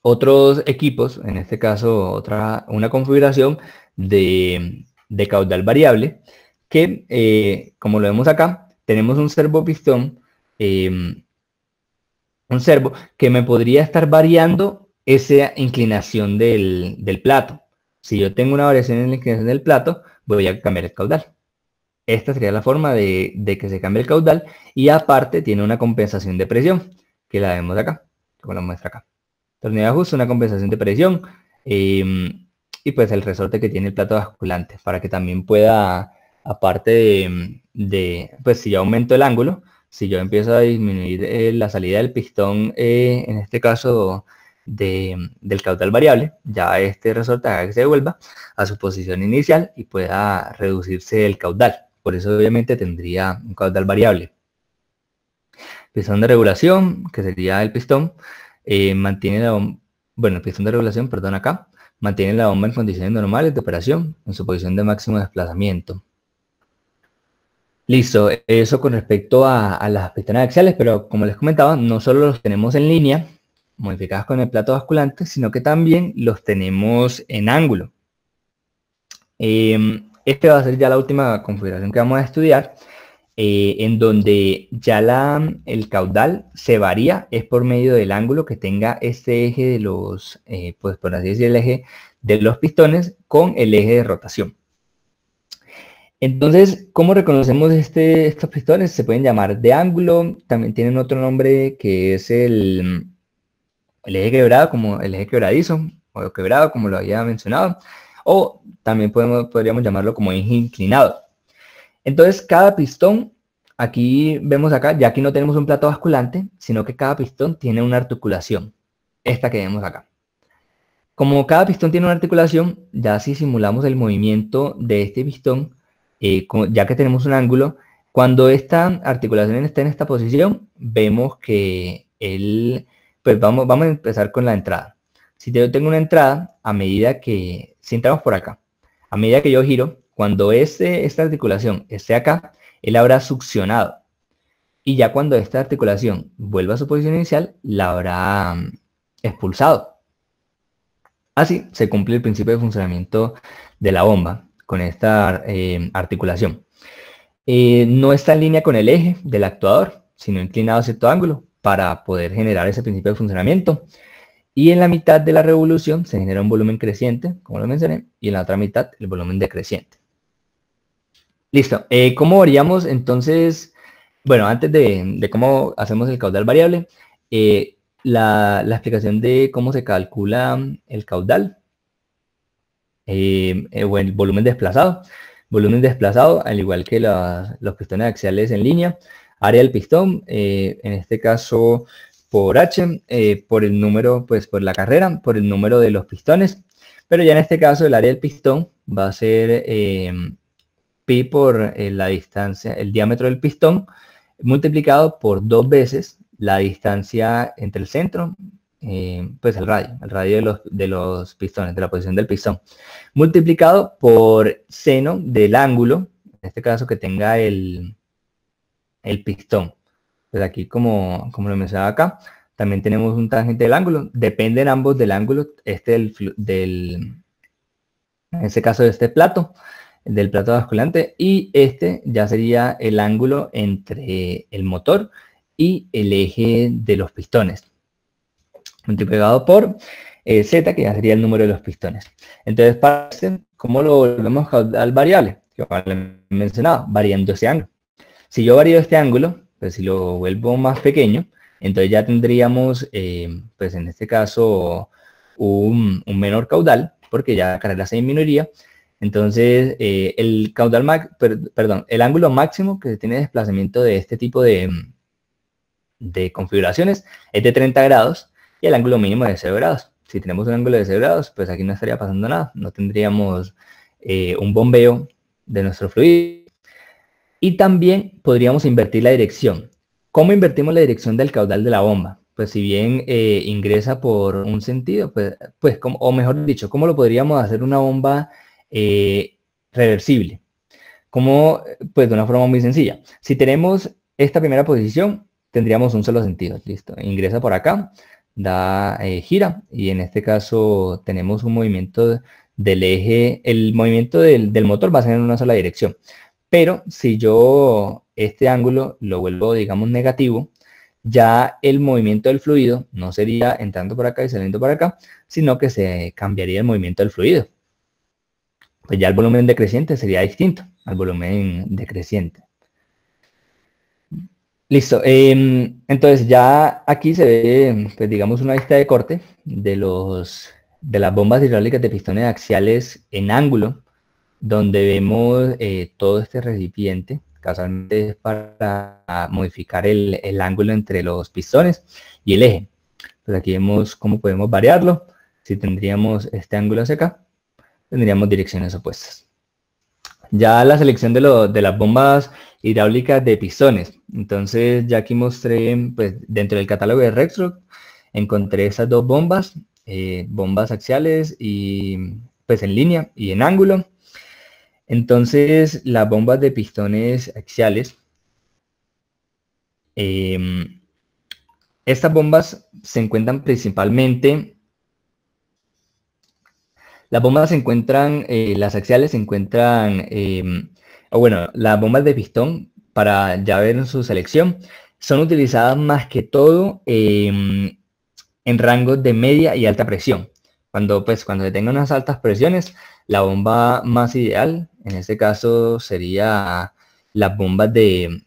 otros equipos, en este caso una configuración de caudal variable, que como lo vemos acá, tenemos un servopistón, un servo que me podría estar variando esa inclinación del plato. Si yo tengo una variación en la inclinación del plato, voy a cambiar el caudal. Esta sería la forma de que se cambie el caudal, y aparte tiene una compensación de presión, que la vemos acá, como la muestra acá. Tornillo de ajuste, una compensación de presión, y pues el resorte que tiene el plato basculante, para que también pueda, aparte pues si yo aumento el ángulo, si yo empiezo a disminuir la salida del pistón, en este caso del caudal variable, ya este resorte haga que se devuelva a su posición inicial y pueda reducirse el caudal. Por eso obviamente tendría un caudal variable. Pistón de regulación, que sería el pistón, mantiene el pistón de regulación, perdón, acá, mantiene la bomba en condiciones normales de operación, en su posición de máximo desplazamiento. Listo, eso con respecto a las pistones axiales, pero como les comentaba, no solo los tenemos en línea, modificadas con el plato basculante, sino que también los tenemos en ángulo. Este va a ser ya la última configuración que vamos a estudiar, en donde ya el caudal se varía, es por medio del ángulo que tenga este eje de los, pues por así decir, el eje de los pistones con el eje de rotación. Entonces, ¿cómo reconocemos estos pistones? Se pueden llamar de ángulo, también tienen otro nombre que es el eje quebrado, como el eje quebradizo, o quebrado, como lo había mencionado, o también podríamos llamarlo como eje inclinado. Entonces, cada pistón, aquí vemos acá, ya aquí no tenemos un plato basculante, sino que cada pistón tiene una articulación, esta que vemos acá. Como cada pistón tiene una articulación, ya si simulamos el movimiento de este pistón, ya que tenemos un ángulo, cuando esta articulación está en esta posición, vemos que pues vamos a empezar con la entrada. Si yo tengo una entrada, si entramos por acá, a medida que yo giro, cuando esta articulación esté acá, él habrá succionado. Y ya cuando esta articulación vuelva a su posición inicial, la habrá expulsado. Así se cumple el principio de funcionamiento de la bomba con esta articulación. No está en línea con el eje del actuador, sino inclinado a cierto ángulo para poder generar ese principio de funcionamiento. Y en la mitad de la revolución se genera un volumen creciente, como lo mencioné, y en la otra mitad el volumen decreciente. Listo. ¿Cómo varíamos entonces? Bueno, antes de cómo hacemos el caudal variable, la explicación de cómo se calcula el caudal o el volumen desplazado. Volumen desplazado, al igual que los pistones axiales en línea. Área del pistón, en este caso por H, por el número, pues por la carrera, por el número de los pistones. Pero ya en este caso el área del pistón va a ser pi por la distancia, el diámetro del pistón, multiplicado por 2 veces la distancia entre el centro, pues el radio de los pistones, de la posición del pistón, multiplicado por seno del ángulo, en este caso que tenga el pistón. Pues aquí, como lo mencionaba acá, también tenemos un tangente del ángulo. Dependen ambos del ángulo, en este caso de este plato, del plato basculante, y este ya sería el ángulo entre el motor y el eje de los pistones, multiplicado por Z, que ya sería el número de los pistones. Entonces, para este, ¿cómo lo volvemos al variable? Que mencionado, variando ese ángulo. Si yo varío este ángulo, pues si lo vuelvo más pequeño, entonces ya tendríamos, pues en este caso, un menor caudal, porque ya la carrera se disminuiría. Entonces, el ángulo máximo que tiene desplazamiento de este tipo de configuraciones es de 30 grados y el ángulo mínimo es de 0 grados. Si tenemos un ángulo de 0 grados, pues aquí no estaría pasando nada, no tendríamos un bombeo de nuestro fluido. Y también podríamos invertir la dirección. ¿Cómo invertimos la dirección del caudal de la bomba? Pues si bien ingresa por un sentido, o mejor dicho, ¿cómo lo podríamos hacer una bomba reversible? Como, pues de una forma muy sencilla. Si tenemos esta primera posición, tendríamos un solo sentido. Listo. Ingresa por acá, gira, y en este caso tenemos un movimiento del eje. El movimiento del motor va a ser en una sola dirección. Pero si yo este ángulo lo vuelvo, digamos, negativo, ya el movimiento del fluido no sería entrando por acá y saliendo por acá, sino que se cambiaría el movimiento del fluido. Pues ya el volumen decreciente sería distinto al volumen decreciente. Listo. Entonces ya aquí se ve, pues digamos, una vista de corte de las bombas hidráulicas de pistones axiales en ángulo, donde vemos todo este recipiente, casualmente es para modificar el ángulo entre los pistones y el eje. Pues aquí vemos cómo podemos variarlo. Si tendríamos este ángulo hacia acá, tendríamos direcciones opuestas. Ya la selección de las bombas hidráulicas de pistones. Entonces ya aquí mostré, pues dentro del catálogo de Rexroth, encontré esas dos bombas, bombas axiales y pues en línea y en ángulo. Entonces las bombas de pistones axiales, estas bombas se encuentran principalmente. Las bombas se encuentran, las axiales se encuentran, las bombas de pistón, para ya ver su selección, son utilizadas más que todo en rangos de media y alta presión. Cuando se tengan unas altas presiones, la bomba más ideal, en este caso, sería las bombas de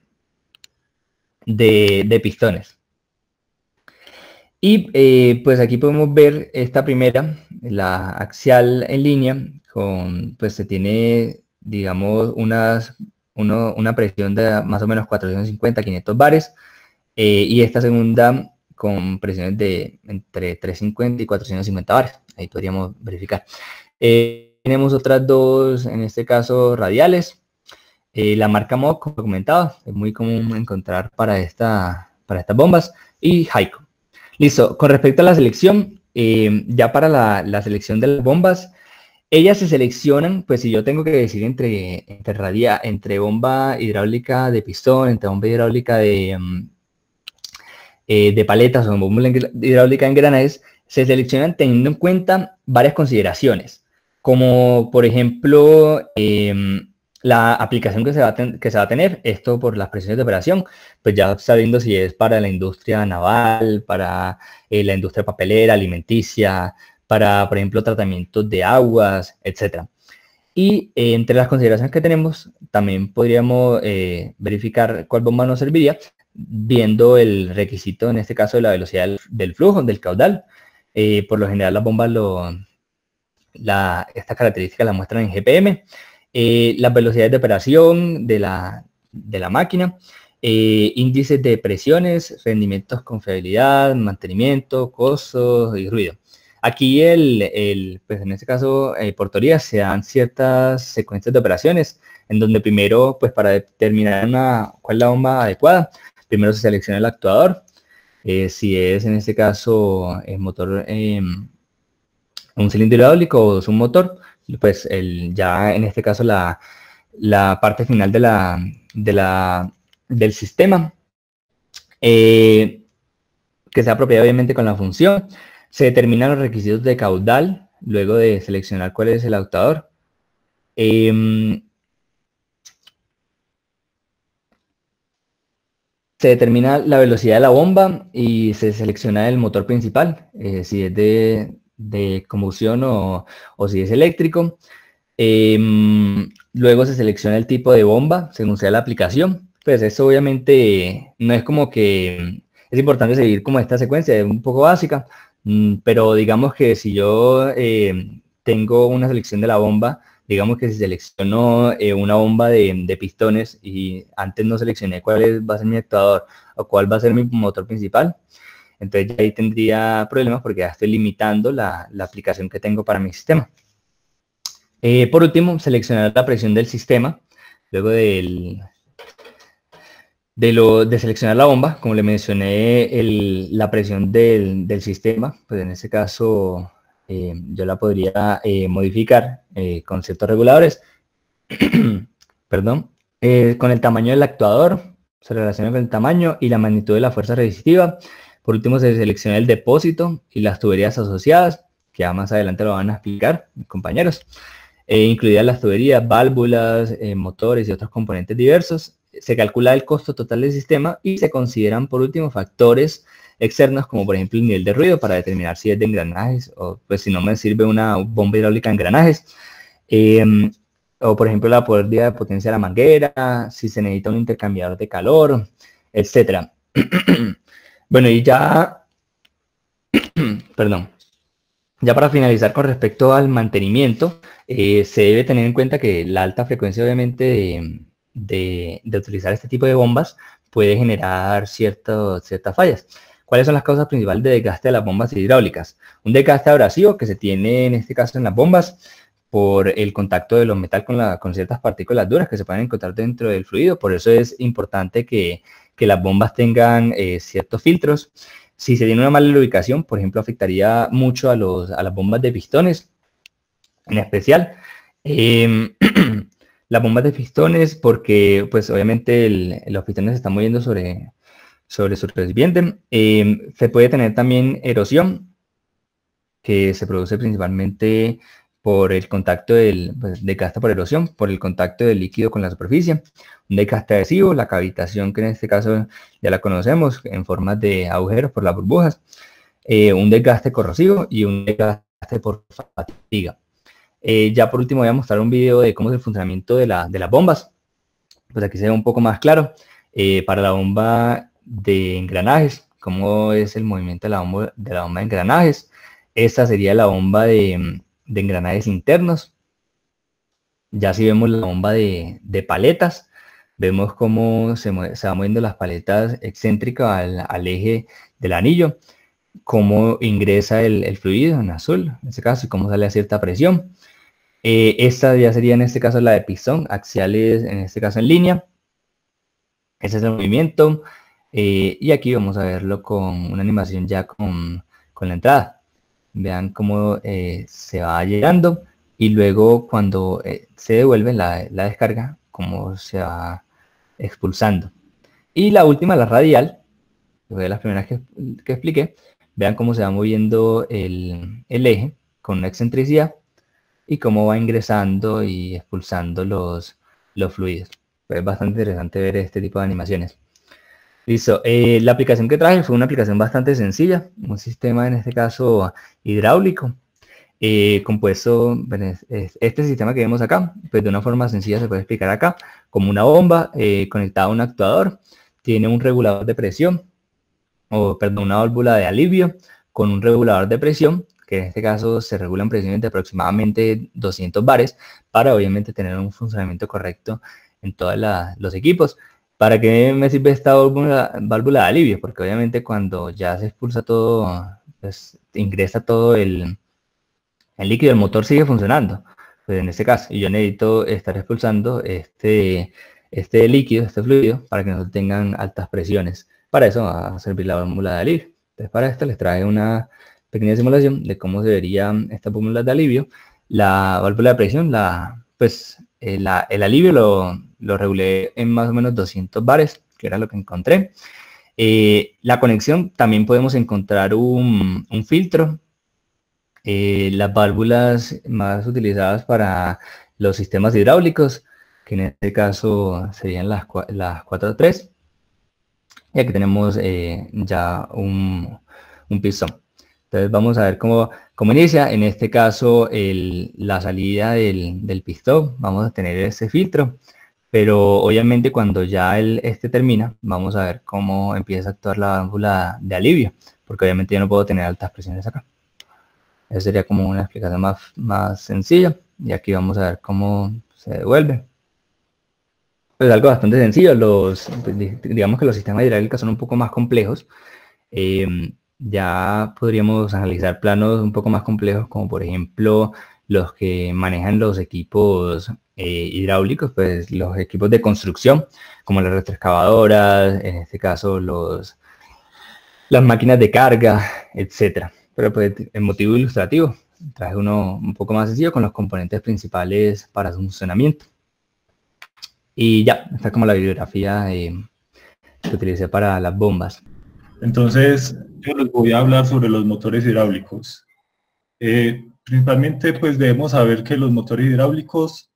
pistones. Y pues aquí podemos ver esta primera, la axial en línea, pues se tiene, digamos, una presión de más o menos 450, 500 bares, y esta segunda con presiones de entre 350 y 450 bares, ahí podríamos verificar. Tenemos otras dos, en este caso radiales, la marca MOG, como comentaba, es muy común encontrar para estas bombas, y Haico. Listo, con respecto a la selección, ya para la selección de las bombas, ellas se seleccionan, pues si yo tengo que decir entre bomba hidráulica de pistón, entre bomba hidráulica de paletas o bomba hidráulica en engranajes, se seleccionan teniendo en cuenta varias consideraciones, como por ejemplo la aplicación que se va a tener, esto por las presiones de operación, pues ya sabiendo si es para la industria naval, para la industria papelera, alimenticia, para, por ejemplo, tratamientos de aguas, etcétera. Y entre las consideraciones que tenemos, también podríamos verificar cuál bomba nos serviría, viendo el requisito, en este caso, de la velocidad del flujo, del caudal. Por lo general, las bombas, esta característica la muestran en GPM. Las velocidades de operación de la máquina, índices de presiones, rendimientos con fiabilidad, mantenimiento, costos y ruido. Aquí, pues en este caso, por teoría, se dan ciertas secuencias de operaciones, en donde primero, pues para determinar cuál es la bomba adecuada, primero se selecciona el actuador, si es en este caso el motor, un cilindro hidráulico o es un motor, pues ya en este caso la parte final del sistema, que sea apropiada obviamente con la función. Se determinan los requisitos de caudal, luego de seleccionar cuál es el actuador. Se determina la velocidad de la bomba y se selecciona el motor principal, si es de combustión o si es eléctrico. Luego se selecciona el tipo de bomba según sea la aplicación. Pues eso obviamente no es como que es importante seguir como esta secuencia, es un poco básica, pero digamos que si yo tengo una selección de la bomba, digamos que si selecciono una bomba de pistones y antes no seleccioné cuál va a ser mi actuador o cuál va a ser mi motor principal, entonces ya ahí tendría problemas porque ya estoy limitando la aplicación que tengo para mi sistema. Por último, seleccionar la presión del sistema, luego de seleccionar la bomba, como le mencioné, la presión del sistema, pues en este caso yo la podría modificar con ciertos reguladores, perdón, con el tamaño del actuador, se relaciona con el tamaño y la magnitud de la fuerza resistiva. Por último, se selecciona el depósito y las tuberías asociadas, que ya más adelante lo van a explicar mis compañeros. Incluidas las tuberías, válvulas, motores y otros componentes diversos. Se calcula el costo total del sistema y se consideran por último factores externos como por ejemplo el nivel de ruido para determinar si es de engranajes o pues si no me sirve una bomba hidráulica de engranajes. O por ejemplo la pérdida de potencia de la manguera, si se necesita un intercambiador de calor, etcétera. Bueno, y ya, perdón. Ya para finalizar con respecto al mantenimiento, se debe tener en cuenta que la alta frecuencia obviamente de utilizar este tipo de bombas puede generar ciertas fallas. ¿Cuáles son las causas principales de desgaste de las bombas hidráulicas? Un desgaste abrasivo que se tiene en este caso en las bombas por el contacto de los metales con ciertas partículas duras que se pueden encontrar dentro del fluido. Por eso es importante que las bombas tengan ciertos filtros. Si se tiene una mala ubicación, por ejemplo, afectaría mucho a las bombas de pistones, en especial. Las bombas de pistones, porque pues obviamente los pistones se están moviendo sobre su recipiente. Se puede tener también erosión, que se produce principalmente por el contacto desgaste por erosión, por el contacto del líquido con la superficie. Un desgaste adhesivo, la cavitación, que en este caso ya la conocemos en forma de agujeros por las burbujas. Un desgaste corrosivo y un desgaste por fatiga. Ya por último voy a mostrar un video de cómo es el funcionamiento de las bombas. Pues aquí se ve un poco más claro. Para la bomba de engranajes, cómo es el movimiento de la bomba de engranajes. Esta sería la bomba de engranajes internos. Ya si vemos la bomba de paletas, vemos cómo se va moviendo las paletas excéntricas al eje del anillo, cómo ingresa el fluido en azul, en este caso, y cómo sale a cierta presión. Esta ya sería en este caso la de pistón, axiales en este caso en línea. Ese es el movimiento. Y aquí vamos a verlo con una animación ya con la entrada. Vean cómo se va llegando y luego cuando se devuelve la descarga, cómo se va expulsando. Y la última, la radial, que fue de las primeras que expliqué. Vean cómo se va moviendo el eje con una excentricidad y cómo va ingresando y expulsando los fluidos. Es bastante interesante ver este tipo de animaciones. Listo. La aplicación que traje fue una aplicación bastante sencilla, un sistema en este caso hidráulico, compuesto, bueno, este sistema que vemos acá, pues de una forma sencilla se puede explicar acá, como una bomba conectada a un actuador, tiene un regulador de presión, o perdón, una válvula de alivio con un regulador de presión, que en este caso se regulan presiones de aproximadamente 200 bares, para obviamente tener un funcionamiento correcto en todos los equipos. ¿Para qué me sirve esta válvula de alivio? Porque obviamente cuando ya se expulsa todo, pues ingresa todo el líquido, el motor sigue funcionando, pues en este caso, y yo necesito estar expulsando este líquido, este fluido, para que no tengan altas presiones. Para eso va a servir la válvula de alivio. Entonces para esto les trae una pequeña simulación de cómo se vería esta válvula de alivio. La válvula de presión, el alivio lo regulé en más o menos 200 bares, que era lo que encontré. La conexión, también podemos encontrar un filtro. Las válvulas más utilizadas para los sistemas hidráulicos, que en este caso serían las 4-3. Y aquí tenemos ya un pistón. Entonces vamos a ver cómo inicia. En este caso la salida del pistón, vamos a tener este filtro, pero obviamente cuando ya este termina, vamos a ver cómo empieza a actuar la válvula de alivio, porque obviamente yo no puedo tener altas presiones acá. Esa sería como una explicación más sencilla, y aquí vamos a ver cómo se devuelve. Pues algo bastante sencillo. Digamos que los sistemas hidráulicos son un poco más complejos. Ya podríamos analizar planos un poco más complejos, como por ejemplo los que manejan los equipos hidráulicos, pues los equipos de construcción, como las retroexcavadoras, en este caso las máquinas de carga, etcétera. Pero pues en motivo ilustrativo traje uno un poco más sencillo con los componentes principales para su funcionamiento. Y ya, está como la bibliografía que utilicé para las bombas. Entonces, yo les voy a hablar sobre los motores hidráulicos. Principalmente, pues debemos saber que los motores hidráulicos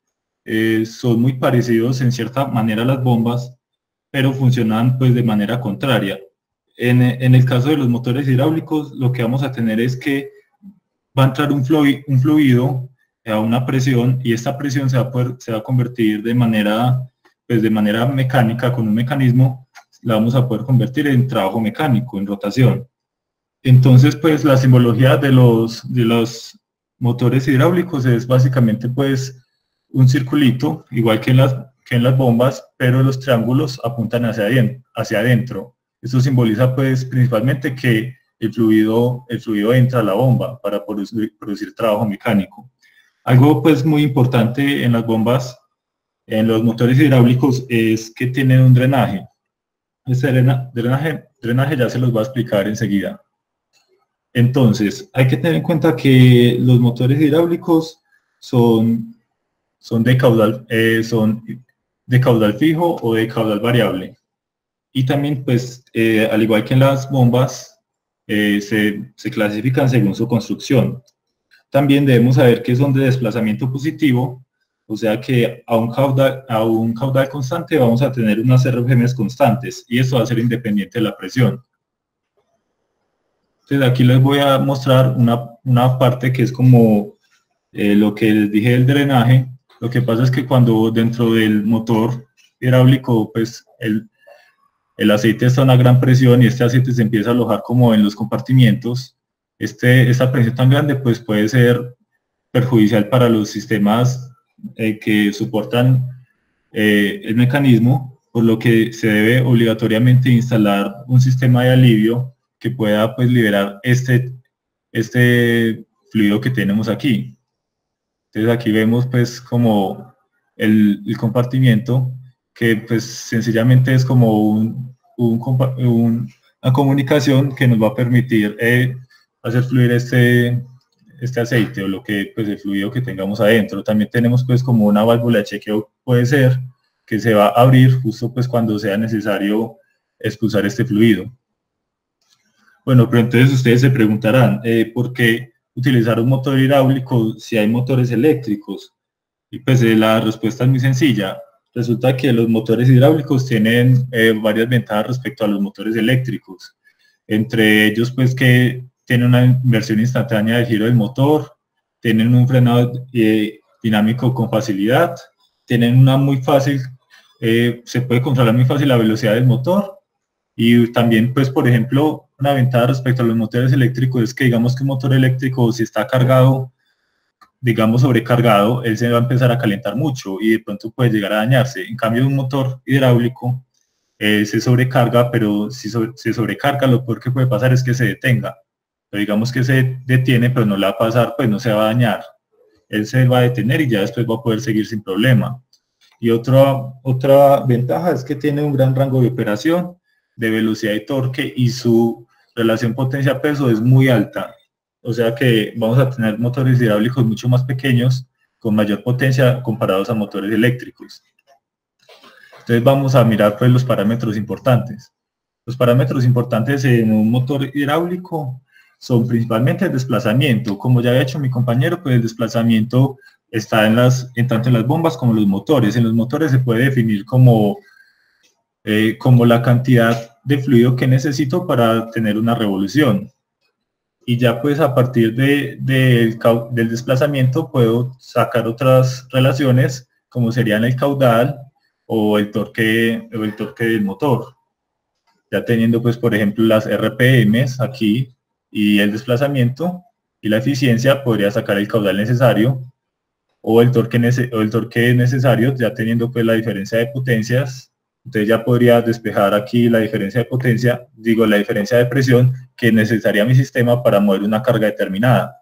son muy parecidos en cierta manera a las bombas, pero funcionan pues de manera contraria. En el caso de los motores hidráulicos, lo que vamos a tener es que va a entrar un fluido a una presión, y esta presión se va a convertir de manera mecánica, con un mecanismo, la vamos a poder convertir en trabajo mecánico, en rotación. Entonces, pues la simbología de los motores hidráulicos es básicamente pues un circulito, igual que en las bombas, pero los triángulos apuntan hacia adentro. Esto simboliza pues principalmente que el fluido entra a la bomba para producir trabajo mecánico. Algo pues muy importante en las bombas, en los motores hidráulicos, es que tienen un drenaje. Este drenaje ya se los voy a explicar enseguida. Entonces, hay que tener en cuenta que los motores hidráulicos son de caudal fijo o de caudal variable. Y también, pues, al igual que en las bombas, se clasifican según su construcción. También debemos saber que son de desplazamiento positivo, o sea que a un caudal constante vamos a tener unas RPMs constantes, y esto va a ser independiente de la presión. Entonces aquí les voy a mostrar una parte que es como lo que les dije del drenaje. Lo que pasa es que cuando dentro del motor hidráulico, pues el aceite está a una gran presión, y este aceite se empieza a alojar como en los compartimientos. Esta presión tan grande pues puede ser perjudicial para los sistemas que soportan el mecanismo, por lo que se debe obligatoriamente instalar un sistema de alivio que pueda pues liberar este fluido que tenemos aquí. Entonces aquí vemos pues como el compartimiento, que pues sencillamente es como una comunicación que nos va a permitir hacer fluir este aceite, o lo que pues el fluido que tengamos adentro. También tenemos pues como una válvula de chequeo, puede ser, que se va a abrir justo pues cuando sea necesario expulsar este fluido. Bueno, pero entonces ustedes se preguntarán, ¿por qué utilizar un motor hidráulico si hay motores eléctricos? Y pues la respuesta es muy sencilla. Resulta que los motores hidráulicos tienen varias ventajas respecto a los motores eléctricos. Entre ellos, pues que tienen una inversión instantánea del giro del motor, tienen un frenado dinámico con facilidad, tienen una muy fácil, se puede controlar muy fácil la velocidad del motor. Y también, pues, por ejemplo, una ventaja respecto a los motores eléctricos es que, digamos que un motor eléctrico, si está cargado, digamos sobrecargado, él se va a empezar a calentar mucho y de pronto puede llegar a dañarse. En cambio, un motor hidráulico se sobrecarga, pero si se sobrecarga, lo peor que puede pasar es que se detenga. Pero digamos que se detiene, pero no le va a pasar, pues no se va a dañar. Él se va a detener y ya después va a poder seguir sin problema. Y otra ventaja es que tiene un gran rango de operación, de velocidad y torque, y su relación potencia-peso es muy alta. O sea que vamos a tener motores hidráulicos mucho más pequeños, con mayor potencia comparados a motores eléctricos. Entonces vamos a mirar pues los parámetros importantes. Los parámetros importantes en un motor hidráulico son principalmente el desplazamiento. Como ya había hecho mi compañero, pues el desplazamiento está tanto en las bombas como en los motores. En los motores se puede definir como la cantidad de fluido que necesito para tener una revolución. Y ya pues a partir del desplazamiento puedo sacar otras relaciones como serían el caudal o el torque del motor. Ya teniendo pues por ejemplo las RPMs aquí y el desplazamiento y la eficiencia, podría sacar el caudal necesario o el torque necesario, ya teniendo pues la diferencia de potencias. Entonces ya podría despejar aquí la diferencia de potencia, la diferencia de presión que necesitaría mi sistema para mover una carga determinada.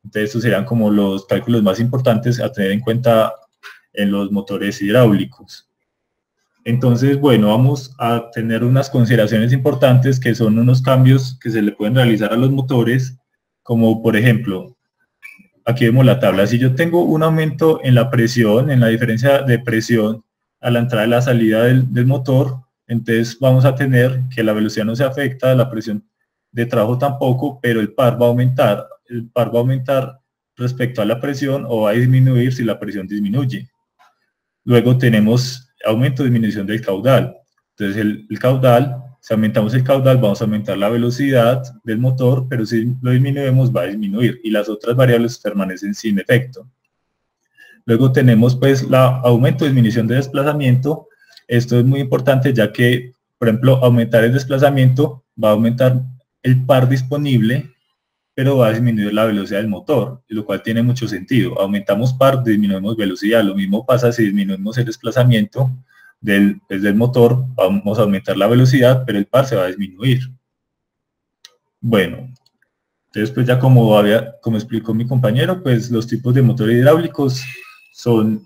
Entonces estos serían como los cálculos más importantes a tener en cuenta en los motores hidráulicos. Entonces, bueno, vamos a tener unas consideraciones importantes que son unos cambios que se le pueden realizar a los motores, como por ejemplo, aquí vemos la tabla. Si yo tengo un aumento en la presión, en la diferencia de presión, a la entrada y la salida del motor, entonces vamos a tener que la velocidad no se afecta, la presión de trabajo tampoco, pero el par va a aumentar. El par va a aumentar respecto a la presión o va a disminuir si la presión disminuye. Luego tenemos aumento o disminución del caudal. Entonces el caudal, si aumentamos el caudal, vamos a aumentar la velocidad del motor, pero si lo disminuimos va a disminuir y las otras variables permanecen sin efecto. Luego tenemos pues la aumento o disminución de desplazamiento. Esto es muy importante ya que, por ejemplo, aumentar el desplazamiento va a aumentar el par disponible, pero va a disminuir la velocidad del motor, lo cual tiene mucho sentido. Aumentamos par, disminuimos velocidad. Lo mismo pasa si disminuimos el desplazamiento del motor, vamos a aumentar la velocidad, pero el par se va a disminuir. Bueno, entonces pues ya como explicó mi compañero, pues los tipos de motores hidráulicos son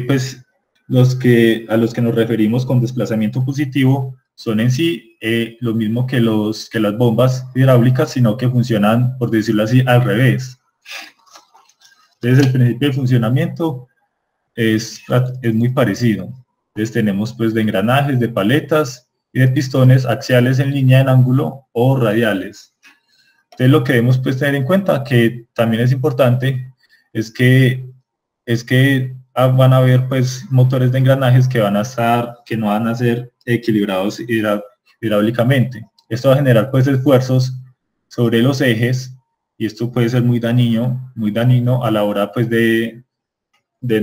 pues a los que nos referimos con desplazamiento positivo, son en sí lo mismo que las bombas hidráulicas, sino que funcionan, por decirlo así, al revés. Entonces el principio de funcionamiento es muy parecido. Entonces tenemos pues de engranajes, de paletas y de pistones axiales en línea en ángulo o radiales. Entonces lo que debemos pues tener en cuenta, que también es importante, es que van a haber pues motores de engranajes que no van a ser equilibrados hidráulicamente. Esto va a generar pues esfuerzos sobre los ejes y esto puede ser muy dañino a la hora pues del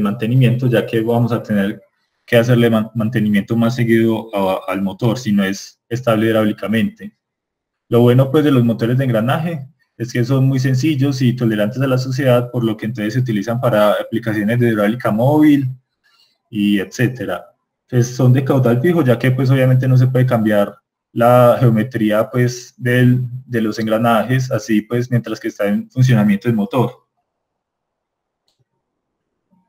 mantenimiento, ya que vamos a tener que hacerle mantenimiento más seguido al motor si no es estable hidráulicamente. Lo bueno pues de los motores de engranaje es que son muy sencillos y tolerantes a la suciedad, por lo que entonces se utilizan para aplicaciones de hidráulica móvil y etcétera. Pues son de caudal fijo, ya que pues obviamente no se puede cambiar la geometría pues de los engranajes, así pues mientras que está en funcionamiento el motor.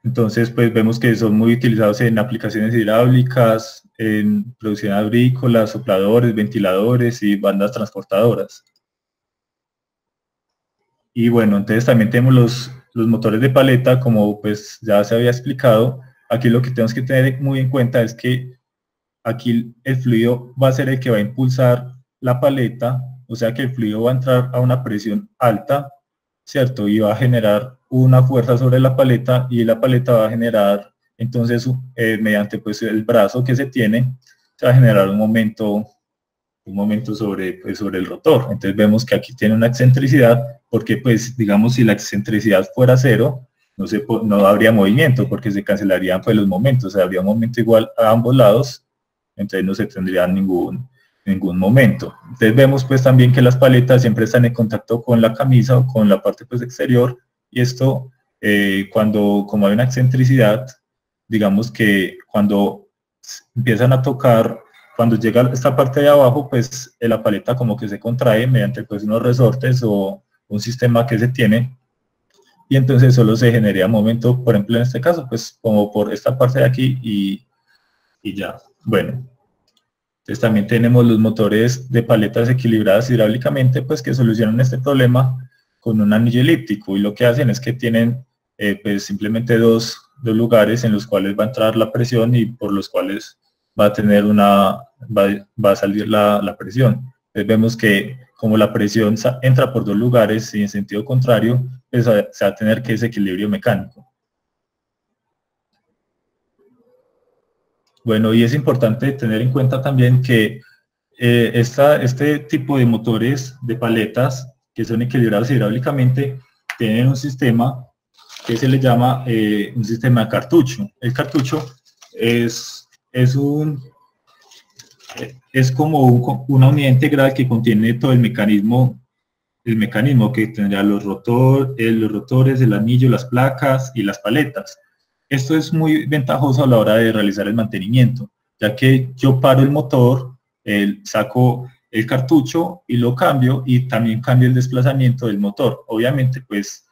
Entonces pues vemos que son muy utilizados en aplicaciones hidráulicas, en producción agrícola, sopladores, ventiladores y bandas transportadoras. Y bueno, entonces también tenemos los motores de paleta, como pues ya se había explicado. Aquí lo que tenemos que tener muy en cuenta es que aquí el fluido va a ser el que va a impulsar la paleta, o sea que el fluido va a entrar a una presión alta ¿cierto? Y va a generar una fuerza sobre la paleta y la paleta va a generar, entonces, mediante pues el brazo que se tiene, se va a generar un momento sobre, pues, sobre el rotor. Entonces vemos que aquí tiene una excentricidad, porque pues digamos si la excentricidad fuera cero, no habría movimiento, porque se cancelarían pues los momentos, o sea, habría un momento igual a ambos lados, entonces no se tendría ningún momento. Entonces vemos pues también que las paletas siempre están en contacto con la camisa o con la parte pues exterior, y esto como hay una excentricidad, digamos que cuando empiezan a tocar, cuando llega esta parte de abajo, pues la paleta como que se contrae mediante pues unos resortes o un sistema que se tiene, y entonces solo se genera momento, por ejemplo en este caso, pues como por esta parte de aquí y ya. Bueno, entonces también tenemos los motores de paletas equilibradas hidráulicamente, pues que solucionan este problema con un anillo elíptico, y lo que hacen es que tienen pues simplemente dos lugares en los cuales va a entrar la presión y por los cuales va a tener va a salir la presión. Entonces vemos que como la presión entra por dos lugares y en sentido contrario, pues se va a tener que ese equilibrio mecánico. Bueno, y es importante tener en cuenta también que este tipo de motores de paletas que son equilibrados hidráulicamente tienen un sistema que se le llama un sistema de cartucho. El cartucho es como una unidad integral que contiene todo el mecanismo que tendrá los rotores, el anillo, las placas y las paletas. Esto es muy ventajoso a la hora de realizar el mantenimiento, ya que yo paro el motor, saco el cartucho y lo cambio, y también cambio el desplazamiento del motor. Obviamente, pues,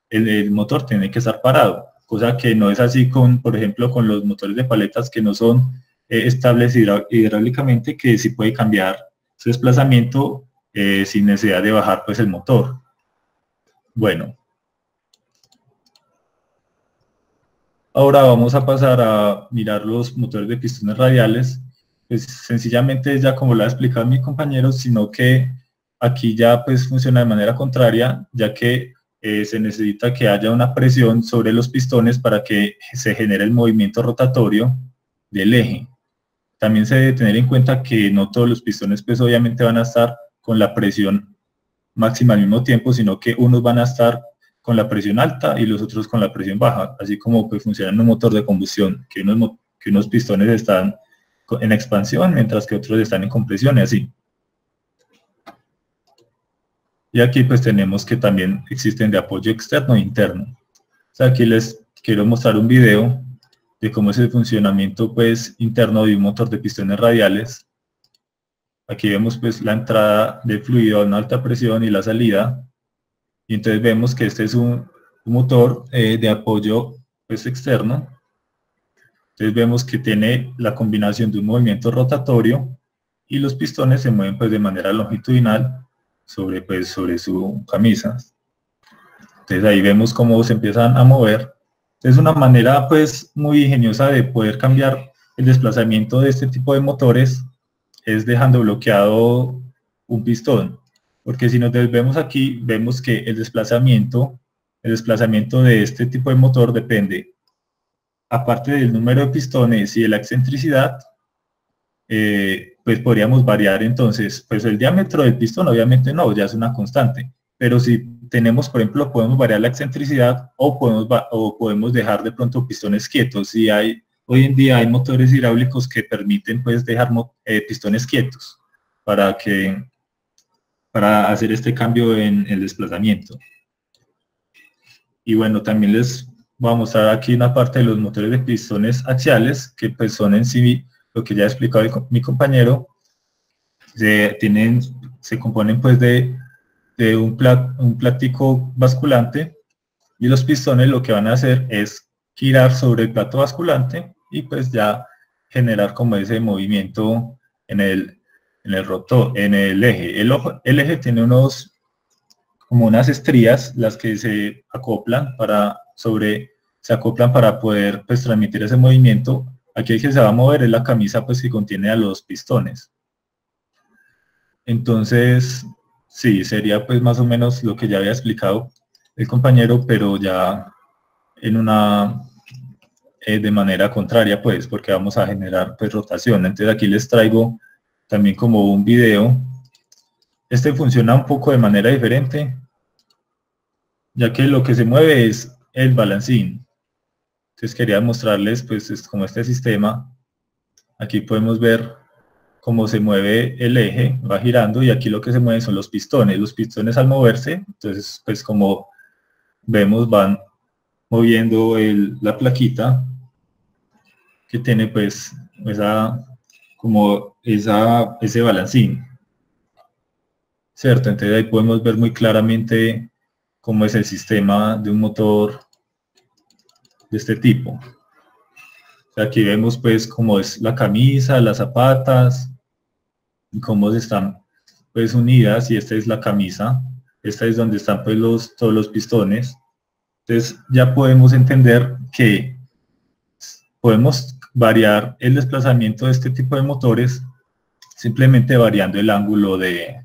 el motor tiene que estar parado, cosa que no es así por ejemplo, con los motores de paletas que no son estables hidráulicamente, que sí puede cambiar su desplazamiento sin necesidad de bajar pues el motor. Bueno. Ahora vamos a pasar a mirar los motores de pistones radiales. Pues sencillamente ya como lo ha explicado mi compañero, sino que aquí ya pues funciona de manera contraria, ya que se necesita que haya una presión sobre los pistones para que se genere el movimiento rotatorio del eje. También se debe tener en cuenta que no todos los pistones pues obviamente van a estar con la presión máxima al mismo tiempo, sino que unos van a estar con la presión alta y los otros con la presión baja, así como pues funciona en un motor de combustión, que unos pistones están en expansión, mientras que otros están en compresión y así. Y aquí pues tenemos que también existen de apoyo externo e interno. O sea, aquí les quiero mostrar un video de cómo es el funcionamiento pues interno de un motor de pistones radiales. Aquí vemos pues la entrada de fluido a una alta presión y la salida. Y entonces vemos que este es un motor de apoyo pues externo. Entonces vemos que tiene la combinación de un movimiento rotatorio y los pistones se mueven pues de manera longitudinal sobre su camisa. Entonces ahí vemos cómo se empiezan a mover. Es una manera pues muy ingeniosa de poder cambiar el desplazamiento de este tipo de motores, es dejando bloqueado un pistón. Porque si nos vemos aquí, vemos que el desplazamiento de este tipo de motor depende, aparte del número de pistones y de la excentricidad, pues podríamos variar entonces, pues el diámetro del pistón obviamente no, ya es una constante, pero si tenemos, por ejemplo, podemos variar la excentricidad o podemos dejar de pronto pistones quietos. Y hoy en día hay motores hidráulicos que permiten pues dejar pistones quietos para hacer este cambio en el desplazamiento. Y bueno, también les voy a mostrar aquí una parte de los motores de pistones axiales, que pues son en sí lo que ya ha explicado mi compañero. Se componen pues de un plástico basculante, y los pistones lo que van a hacer es girar sobre el plato basculante y pues ya generar como ese movimiento en el rotor, en el eje. El eje tiene como unas estrías, las que se acoplan para poder pues transmitir ese movimiento. Aquí el que se va a mover es la camisa pues que contiene a los pistones. Entonces, sí, sería pues más o menos lo que ya había explicado. el compañero, pero ya en una de manera contraria, pues, porque vamos a generar pues rotación. Entonces aquí les traigo también como un video. Este funciona un poco de manera diferente, ya que lo que se mueve es el balancín. Entonces quería mostrarles pues como este sistema. Aquí podemos ver cómo se mueve el eje, va girando, y aquí lo que se mueven son los pistones. Los pistones al moverse, entonces pues como vemos van moviendo la plaquita que tiene pues ese balancín, ¿cierto? Entonces ahí podemos ver muy claramente cómo es el sistema de un motor de este tipo. Aquí vemos pues cómo es la camisa, las zapatas, cómo están pues unidas, y esta es la camisa, esta es donde están pues todos los pistones. Entonces ya podemos entender que podemos variar el desplazamiento de este tipo de motores simplemente variando el ángulo de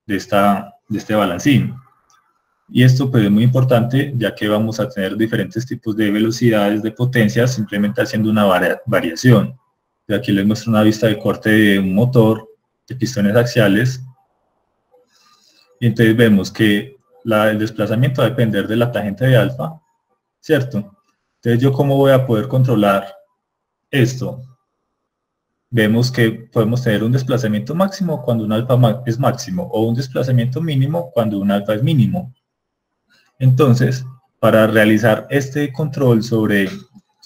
este balancín. Y esto pues es muy importante, ya que vamos a tener diferentes tipos de velocidades, de potencias, simplemente haciendo una variación. Y aquí les muestro una vista de corte de un motor de pistones axiales. Y entonces vemos que el desplazamiento va a depender de la tangente de alfa, ¿cierto? Entonces yo cómo voy a poder controlar esto. Vemos que podemos tener un desplazamiento máximo cuando un alfa es máximo, o un desplazamiento mínimo cuando un alfa es mínimo. Entonces, para realizar este control sobre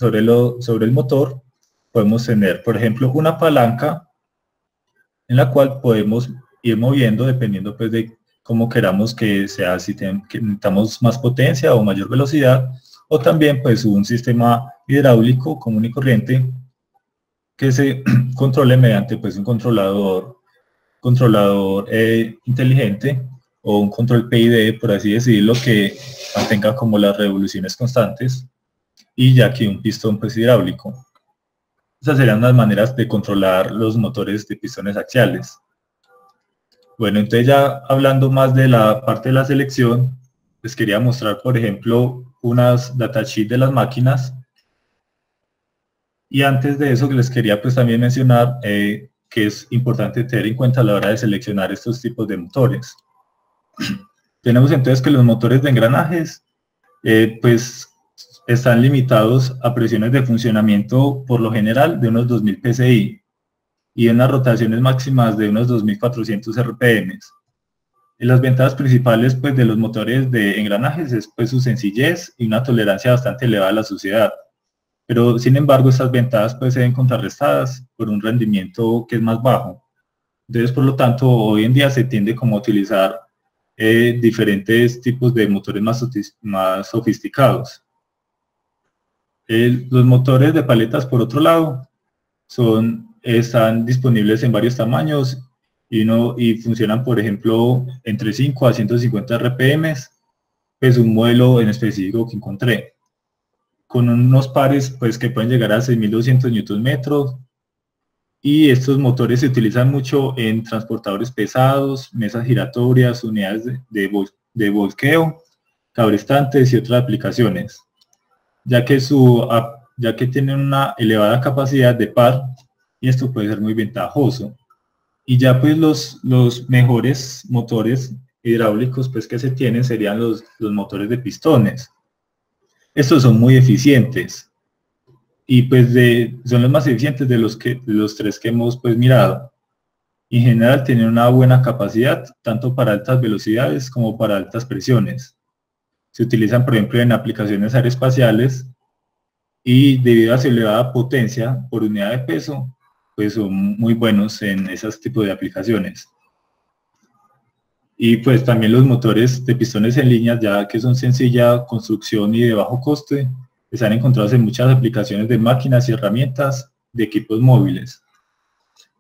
el motor, podemos tener, por ejemplo, una palanca en la cual podemos ir moviendo dependiendo pues de cómo queramos que sea, si necesitamos más potencia o mayor velocidad, o también pues un sistema hidráulico común y corriente que se controle mediante pues un controlador inteligente, o un control PID, por así decirlo, que mantenga como las revoluciones constantes, y ya que un pistón pues hidráulico. Esas serían las maneras de controlar los motores de pistones axiales. Bueno, entonces ya hablando más de la parte de la selección, les quería mostrar, por ejemplo, unas datasheets de las máquinas. Y antes de eso les quería pues también mencionar que es importante tener en cuenta a la hora de seleccionar estos tipos de motores. Tenemos entonces que los motores de engranajes pues están limitados a presiones de funcionamiento por lo general de unos 2000 psi y unas rotaciones máximas de unos 2400 rpm. Y las ventajas principales pues de los motores de engranajes es pues su sencillez y una tolerancia bastante elevada a la suciedad. Pero sin embargo estas ventajas pues se ven contrarrestadas por un rendimiento que es más bajo. Entonces por lo tanto hoy en día se tiende como a utilizar diferentes tipos de motores más sofisticados. Los motores de paletas, por otro lado, están disponibles en varios tamaños y funcionan, por ejemplo, entre 5 a 150 RPM, pues un modelo en específico que encontré, con unos pares pues, que pueden llegar a 6.200 Nm, y estos motores se utilizan mucho en transportadores pesados, mesas giratorias, unidades de volqueo, cabrestantes y otras aplicaciones, ya que tienen una elevada capacidad de par, y esto puede ser muy ventajoso. Y ya pues los mejores motores hidráulicos pues que se tienen serían los motores de pistones. Estos son muy eficientes y pues son los más eficientes de los tres que hemos pues mirado. En general tienen una buena capacidad tanto para altas velocidades como para altas presiones. Se utilizan por ejemplo en aplicaciones aeroespaciales, y debido a su elevada potencia por unidad de peso, pues son muy buenos en esos tipos de aplicaciones. Y pues también los motores de pistones en línea, ya que son sencilla construcción y de bajo coste, están encontrados en muchas aplicaciones de máquinas y herramientas de equipos móviles.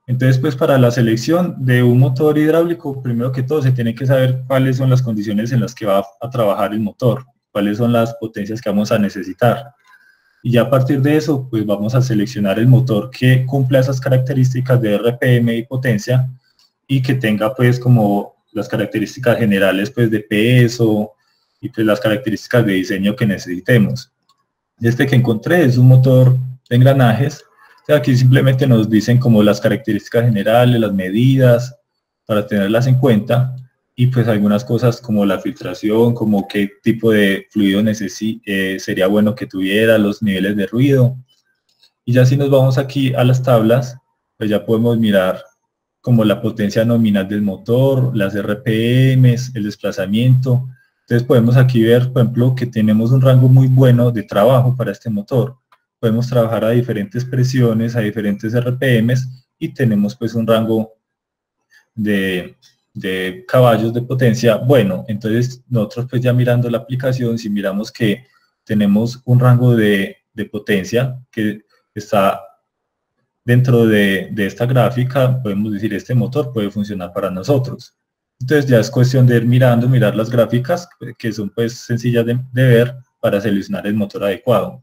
Entonces pues para la selección de un motor hidráulico, primero que todo se tiene que saber cuáles son las condiciones en las que va a trabajar el motor, cuáles son las potencias que vamos a necesitar. Y ya a partir de eso, pues vamos a seleccionar el motor que cumpla esas características de RPM y potencia, y que tenga pues como las características generales pues de peso, y pues las características de diseño que necesitemos. Este que encontré es un motor de engranajes. O sea, aquí simplemente nos dicen como las características generales, las medidas, para tenerlas en cuenta, y pues algunas cosas como la filtración, como qué tipo de fluido sería bueno que tuviera, los niveles de ruido. Y ya si nos vamos aquí a las tablas, pues ya podemos mirar como la potencia nominal del motor, las RPMs, el desplazamiento. Entonces podemos aquí ver, por ejemplo, que tenemos un rango muy bueno de trabajo para este motor. Podemos trabajar a diferentes presiones, a diferentes RPMs, y tenemos pues un rango de caballos de potencia bueno. Entonces nosotros pues ya mirando la aplicación, si miramos que tenemos un rango de potencia que está dentro de esta gráfica, podemos decir este motor puede funcionar para nosotros. Entonces ya es cuestión de ir mirar las gráficas, que son pues sencillas de ver para seleccionar el motor adecuado.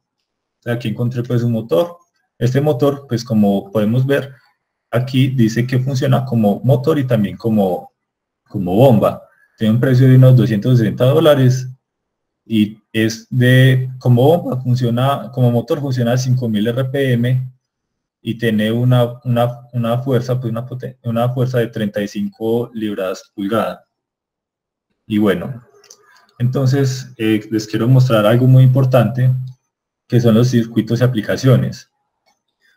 Aquí encontré pues un motor. Este motor, pues como podemos ver, aquí dice que funciona como motor y también como bomba. Tiene un precio de unos $260 y es como bomba, como motor funciona a 5000 RPM y tiene una fuerza, pues una fuerza de 35 libras pulgada. Y bueno, entonces les quiero mostrar algo muy importante, que son los circuitos y aplicaciones.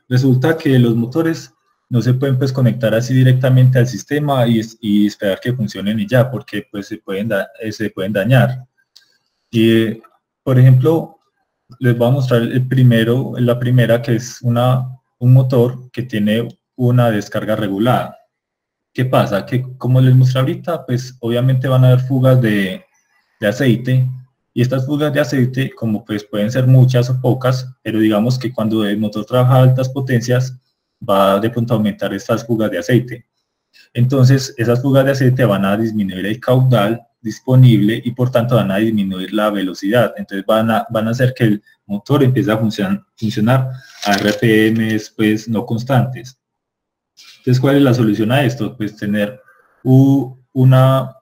Resulta que los motores no se pueden pues conectar así directamente al sistema y esperar que funcionen y ya, porque pues se pueden dañar. Y por ejemplo, les voy a mostrar la primera, que es un motor que tiene una descarga regulada. ¿Qué pasa? Que como les mostré ahorita, pues obviamente van a haber fugas de aceite, y estas fugas de aceite, como pues pueden ser muchas o pocas, pero digamos que cuando el motor trabaja a altas potencias, va de pronto a aumentar estas fugas de aceite. Entonces, esas fugas de aceite van a disminuir el caudal disponible y por tanto van a disminuir la velocidad. Entonces van a hacer que el motor empiece a funcionar a RPMs pues no constantes. Entonces, ¿cuál es la solución a esto? Pues tener una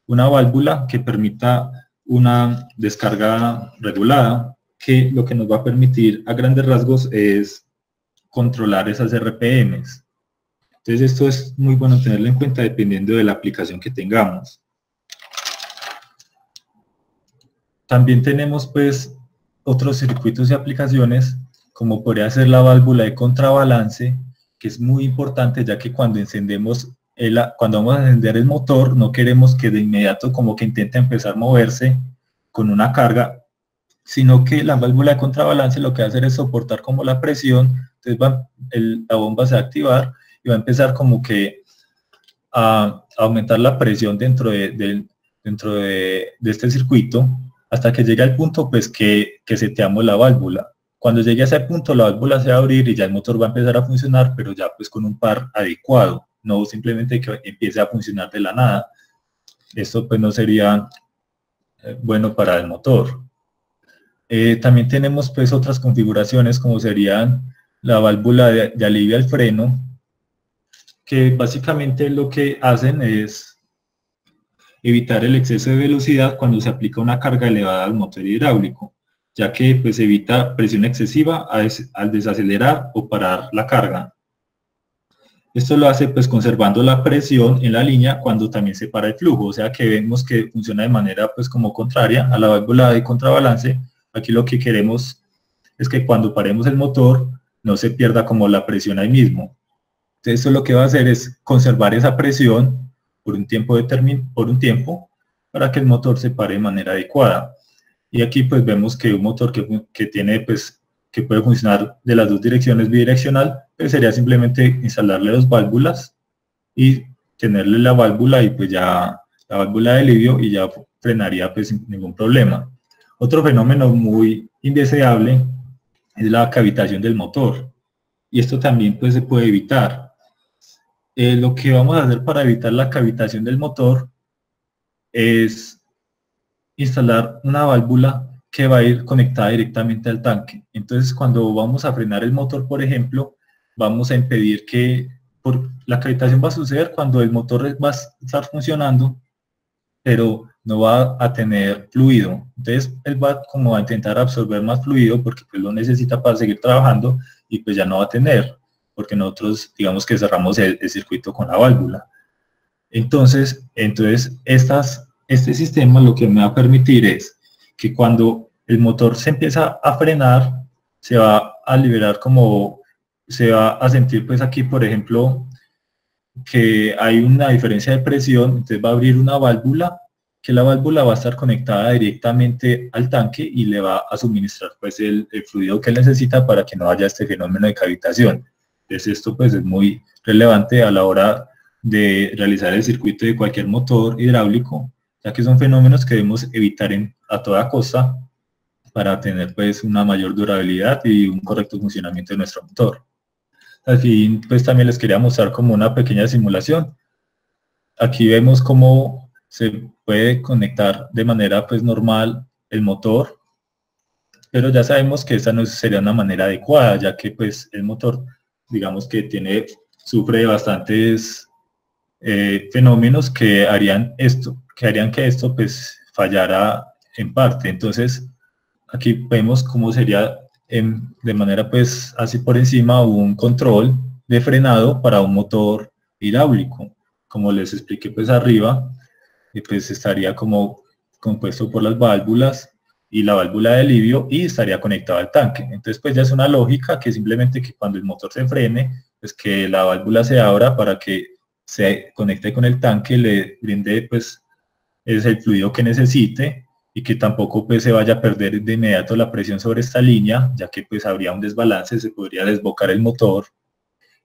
válvula que permita una descarga regulada, que lo que nos va a permitir a grandes rasgos es controlar esas RPMs. Entonces esto es muy bueno tenerlo en cuenta dependiendo de la aplicación que tengamos. También tenemos pues otros circuitos y aplicaciones, como podría ser la válvula de contrabalance, que es muy importante, ya que cuando cuando vamos a encender el motor, no queremos que de inmediato como que intente empezar a moverse con una carga, sino que la válvula de contrabalance lo que va a hacer es soportar como la presión. Entonces la bomba se va a activar y va a empezar como que a aumentar la presión dentro de este circuito, hasta que llegue al punto pues que seteamos la válvula. Cuando llegue a ese punto, la válvula se va a abrir y ya el motor va a empezar a funcionar, pero ya pues con un par adecuado, no simplemente que empiece a funcionar de la nada. Esto pues no sería bueno para el motor. También tenemos pues otras configuraciones, como serían la válvula de alivio al freno, que básicamente lo que hacen es evitar el exceso de velocidad cuando se aplica una carga elevada al motor hidráulico, ya que pues evita presión excesiva al desacelerar o parar la carga. Esto lo hace pues conservando la presión en la línea cuando también se para el flujo, o sea que vemos que funciona de manera pues como contraria a la válvula de contrabalance. Aquí lo que queremos es que cuando paremos el motor no se pierda como la presión ahí mismo. Entonces esto lo que va a hacer es conservar esa presión por un tiempo para que el motor se pare de manera adecuada. Y aquí pues vemos que un motor que tiene pues que puede funcionar de las dos direcciones bidireccional, pues sería simplemente instalarle dos válvulas y tenerle la válvula y pues ya la válvula de alivio, y ya frenaría pues sin ningún problema. Otro fenómeno muy indeseable es la cavitación del motor, y esto también pues se puede evitar. Lo que vamos a hacer para evitar la cavitación del motor es instalar una válvula que va a ir conectada directamente al tanque. Entonces cuando vamos a frenar el motor, por ejemplo, vamos a impedir que la cavitación va a suceder cuando el motor va a estar funcionando pero no va a tener fluido. Entonces él va como a intentar absorber más fluido porque pues lo necesita para seguir trabajando y pues ya no va a tener, porque nosotros digamos que cerramos el circuito con la válvula. Entonces este sistema lo que me va a permitir es que cuando el motor se empieza a frenar, se va a liberar como, se va a sentir pues aquí por ejemplo que hay una diferencia de presión, entonces va a abrir una válvula, que la válvula va a estar conectada directamente al tanque y le va a suministrar pues el fluido que necesita para que no haya este fenómeno de cavitación. Entonces esto pues es muy relevante a la hora de realizar el circuito de cualquier motor hidráulico, ya que son fenómenos que debemos evitar a toda costa para tener pues una mayor durabilidad y un correcto funcionamiento de nuestro motor. Al fin, pues también les quería mostrar como una pequeña simulación. Aquí vemos cómo se puede conectar de manera pues normal el motor, pero ya sabemos que esta no sería una manera adecuada, ya que pues el motor, digamos que sufre de bastantes fenómenos que harían que esto pues fallara en parte. Entonces, aquí vemos cómo sería de manera pues así por encima un control de frenado para un motor hidráulico, como les expliqué pues arriba, y pues estaría como compuesto por las válvulas y la válvula de alivio y estaría conectado al tanque. Entonces pues ya es una lógica que simplemente que cuando el motor se frene, pues que la válvula se abra para que se conecte con el tanque, le brinde pues es el fluido que necesite y que tampoco pues se vaya a perder de inmediato la presión sobre esta línea, ya que pues habría un desbalance, se podría desbocar el motor.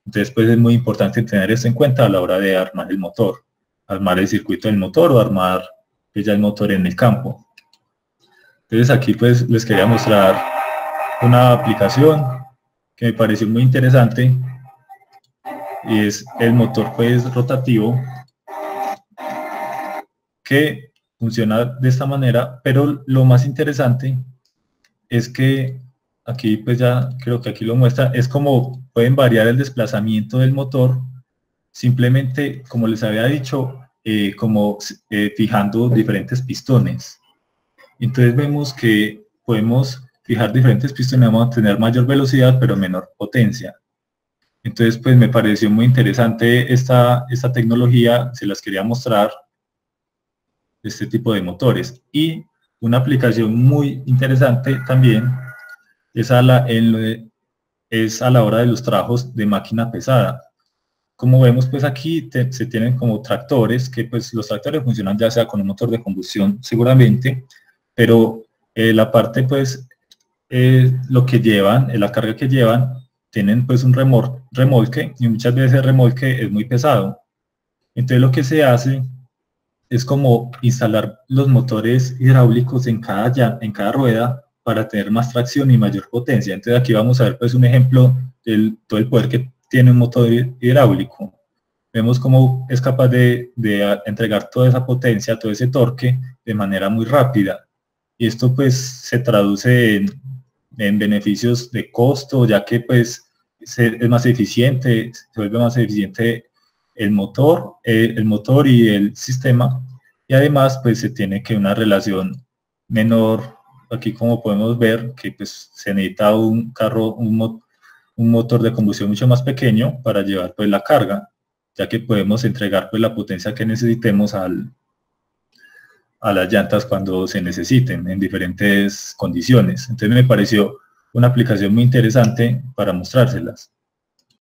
Entonces pues es muy importante tener esto en cuenta a la hora de armar el motor, armar el circuito del motor o armar pues, ya el motor en el campo. Entonces aquí pues les quería mostrar una aplicación que me pareció muy interesante y es el motor pues rotativo que funciona de esta manera, pero lo más interesante es que aquí pues ya creo que aquí lo muestra, es como pueden variar el desplazamiento del motor simplemente, como les había dicho, fijando diferentes pistones. Entonces vemos que podemos fijar diferentes pistones, vamos a tener mayor velocidad pero menor potencia. Entonces pues me pareció muy interesante esta tecnología, se las quería mostrar, este tipo de motores. Y una aplicación muy interesante también es a la hora de los trabajos de máquina pesada. Como vemos pues aquí se tienen como tractores, que pues los tractores funcionan ya sea con un motor de combustión seguramente, pero la parte pues lo que llevan, la carga que llevan, tienen pues un remolque y muchas veces el remolque es muy pesado. Entonces lo que se hace es como instalar los motores hidráulicos en cada rueda para tener más tracción y mayor potencia. Entonces aquí vamos a ver pues un ejemplo de todo el poder que tiene un motor hidráulico. Vemos cómo es capaz de entregar toda esa potencia, todo ese torque de manera muy rápida. Y esto pues se traduce en beneficios de costo, ya que pues es más eficiente, se vuelve más eficiente el motor y el sistema, y además pues se tiene que una relación menor, aquí como podemos ver que pues se necesita un motor de combustión mucho más pequeño para llevar pues la carga, ya que podemos entregar pues la potencia que necesitemos a las llantas cuando se necesiten en diferentes condiciones. Entonces me pareció una aplicación muy interesante para mostrárselas.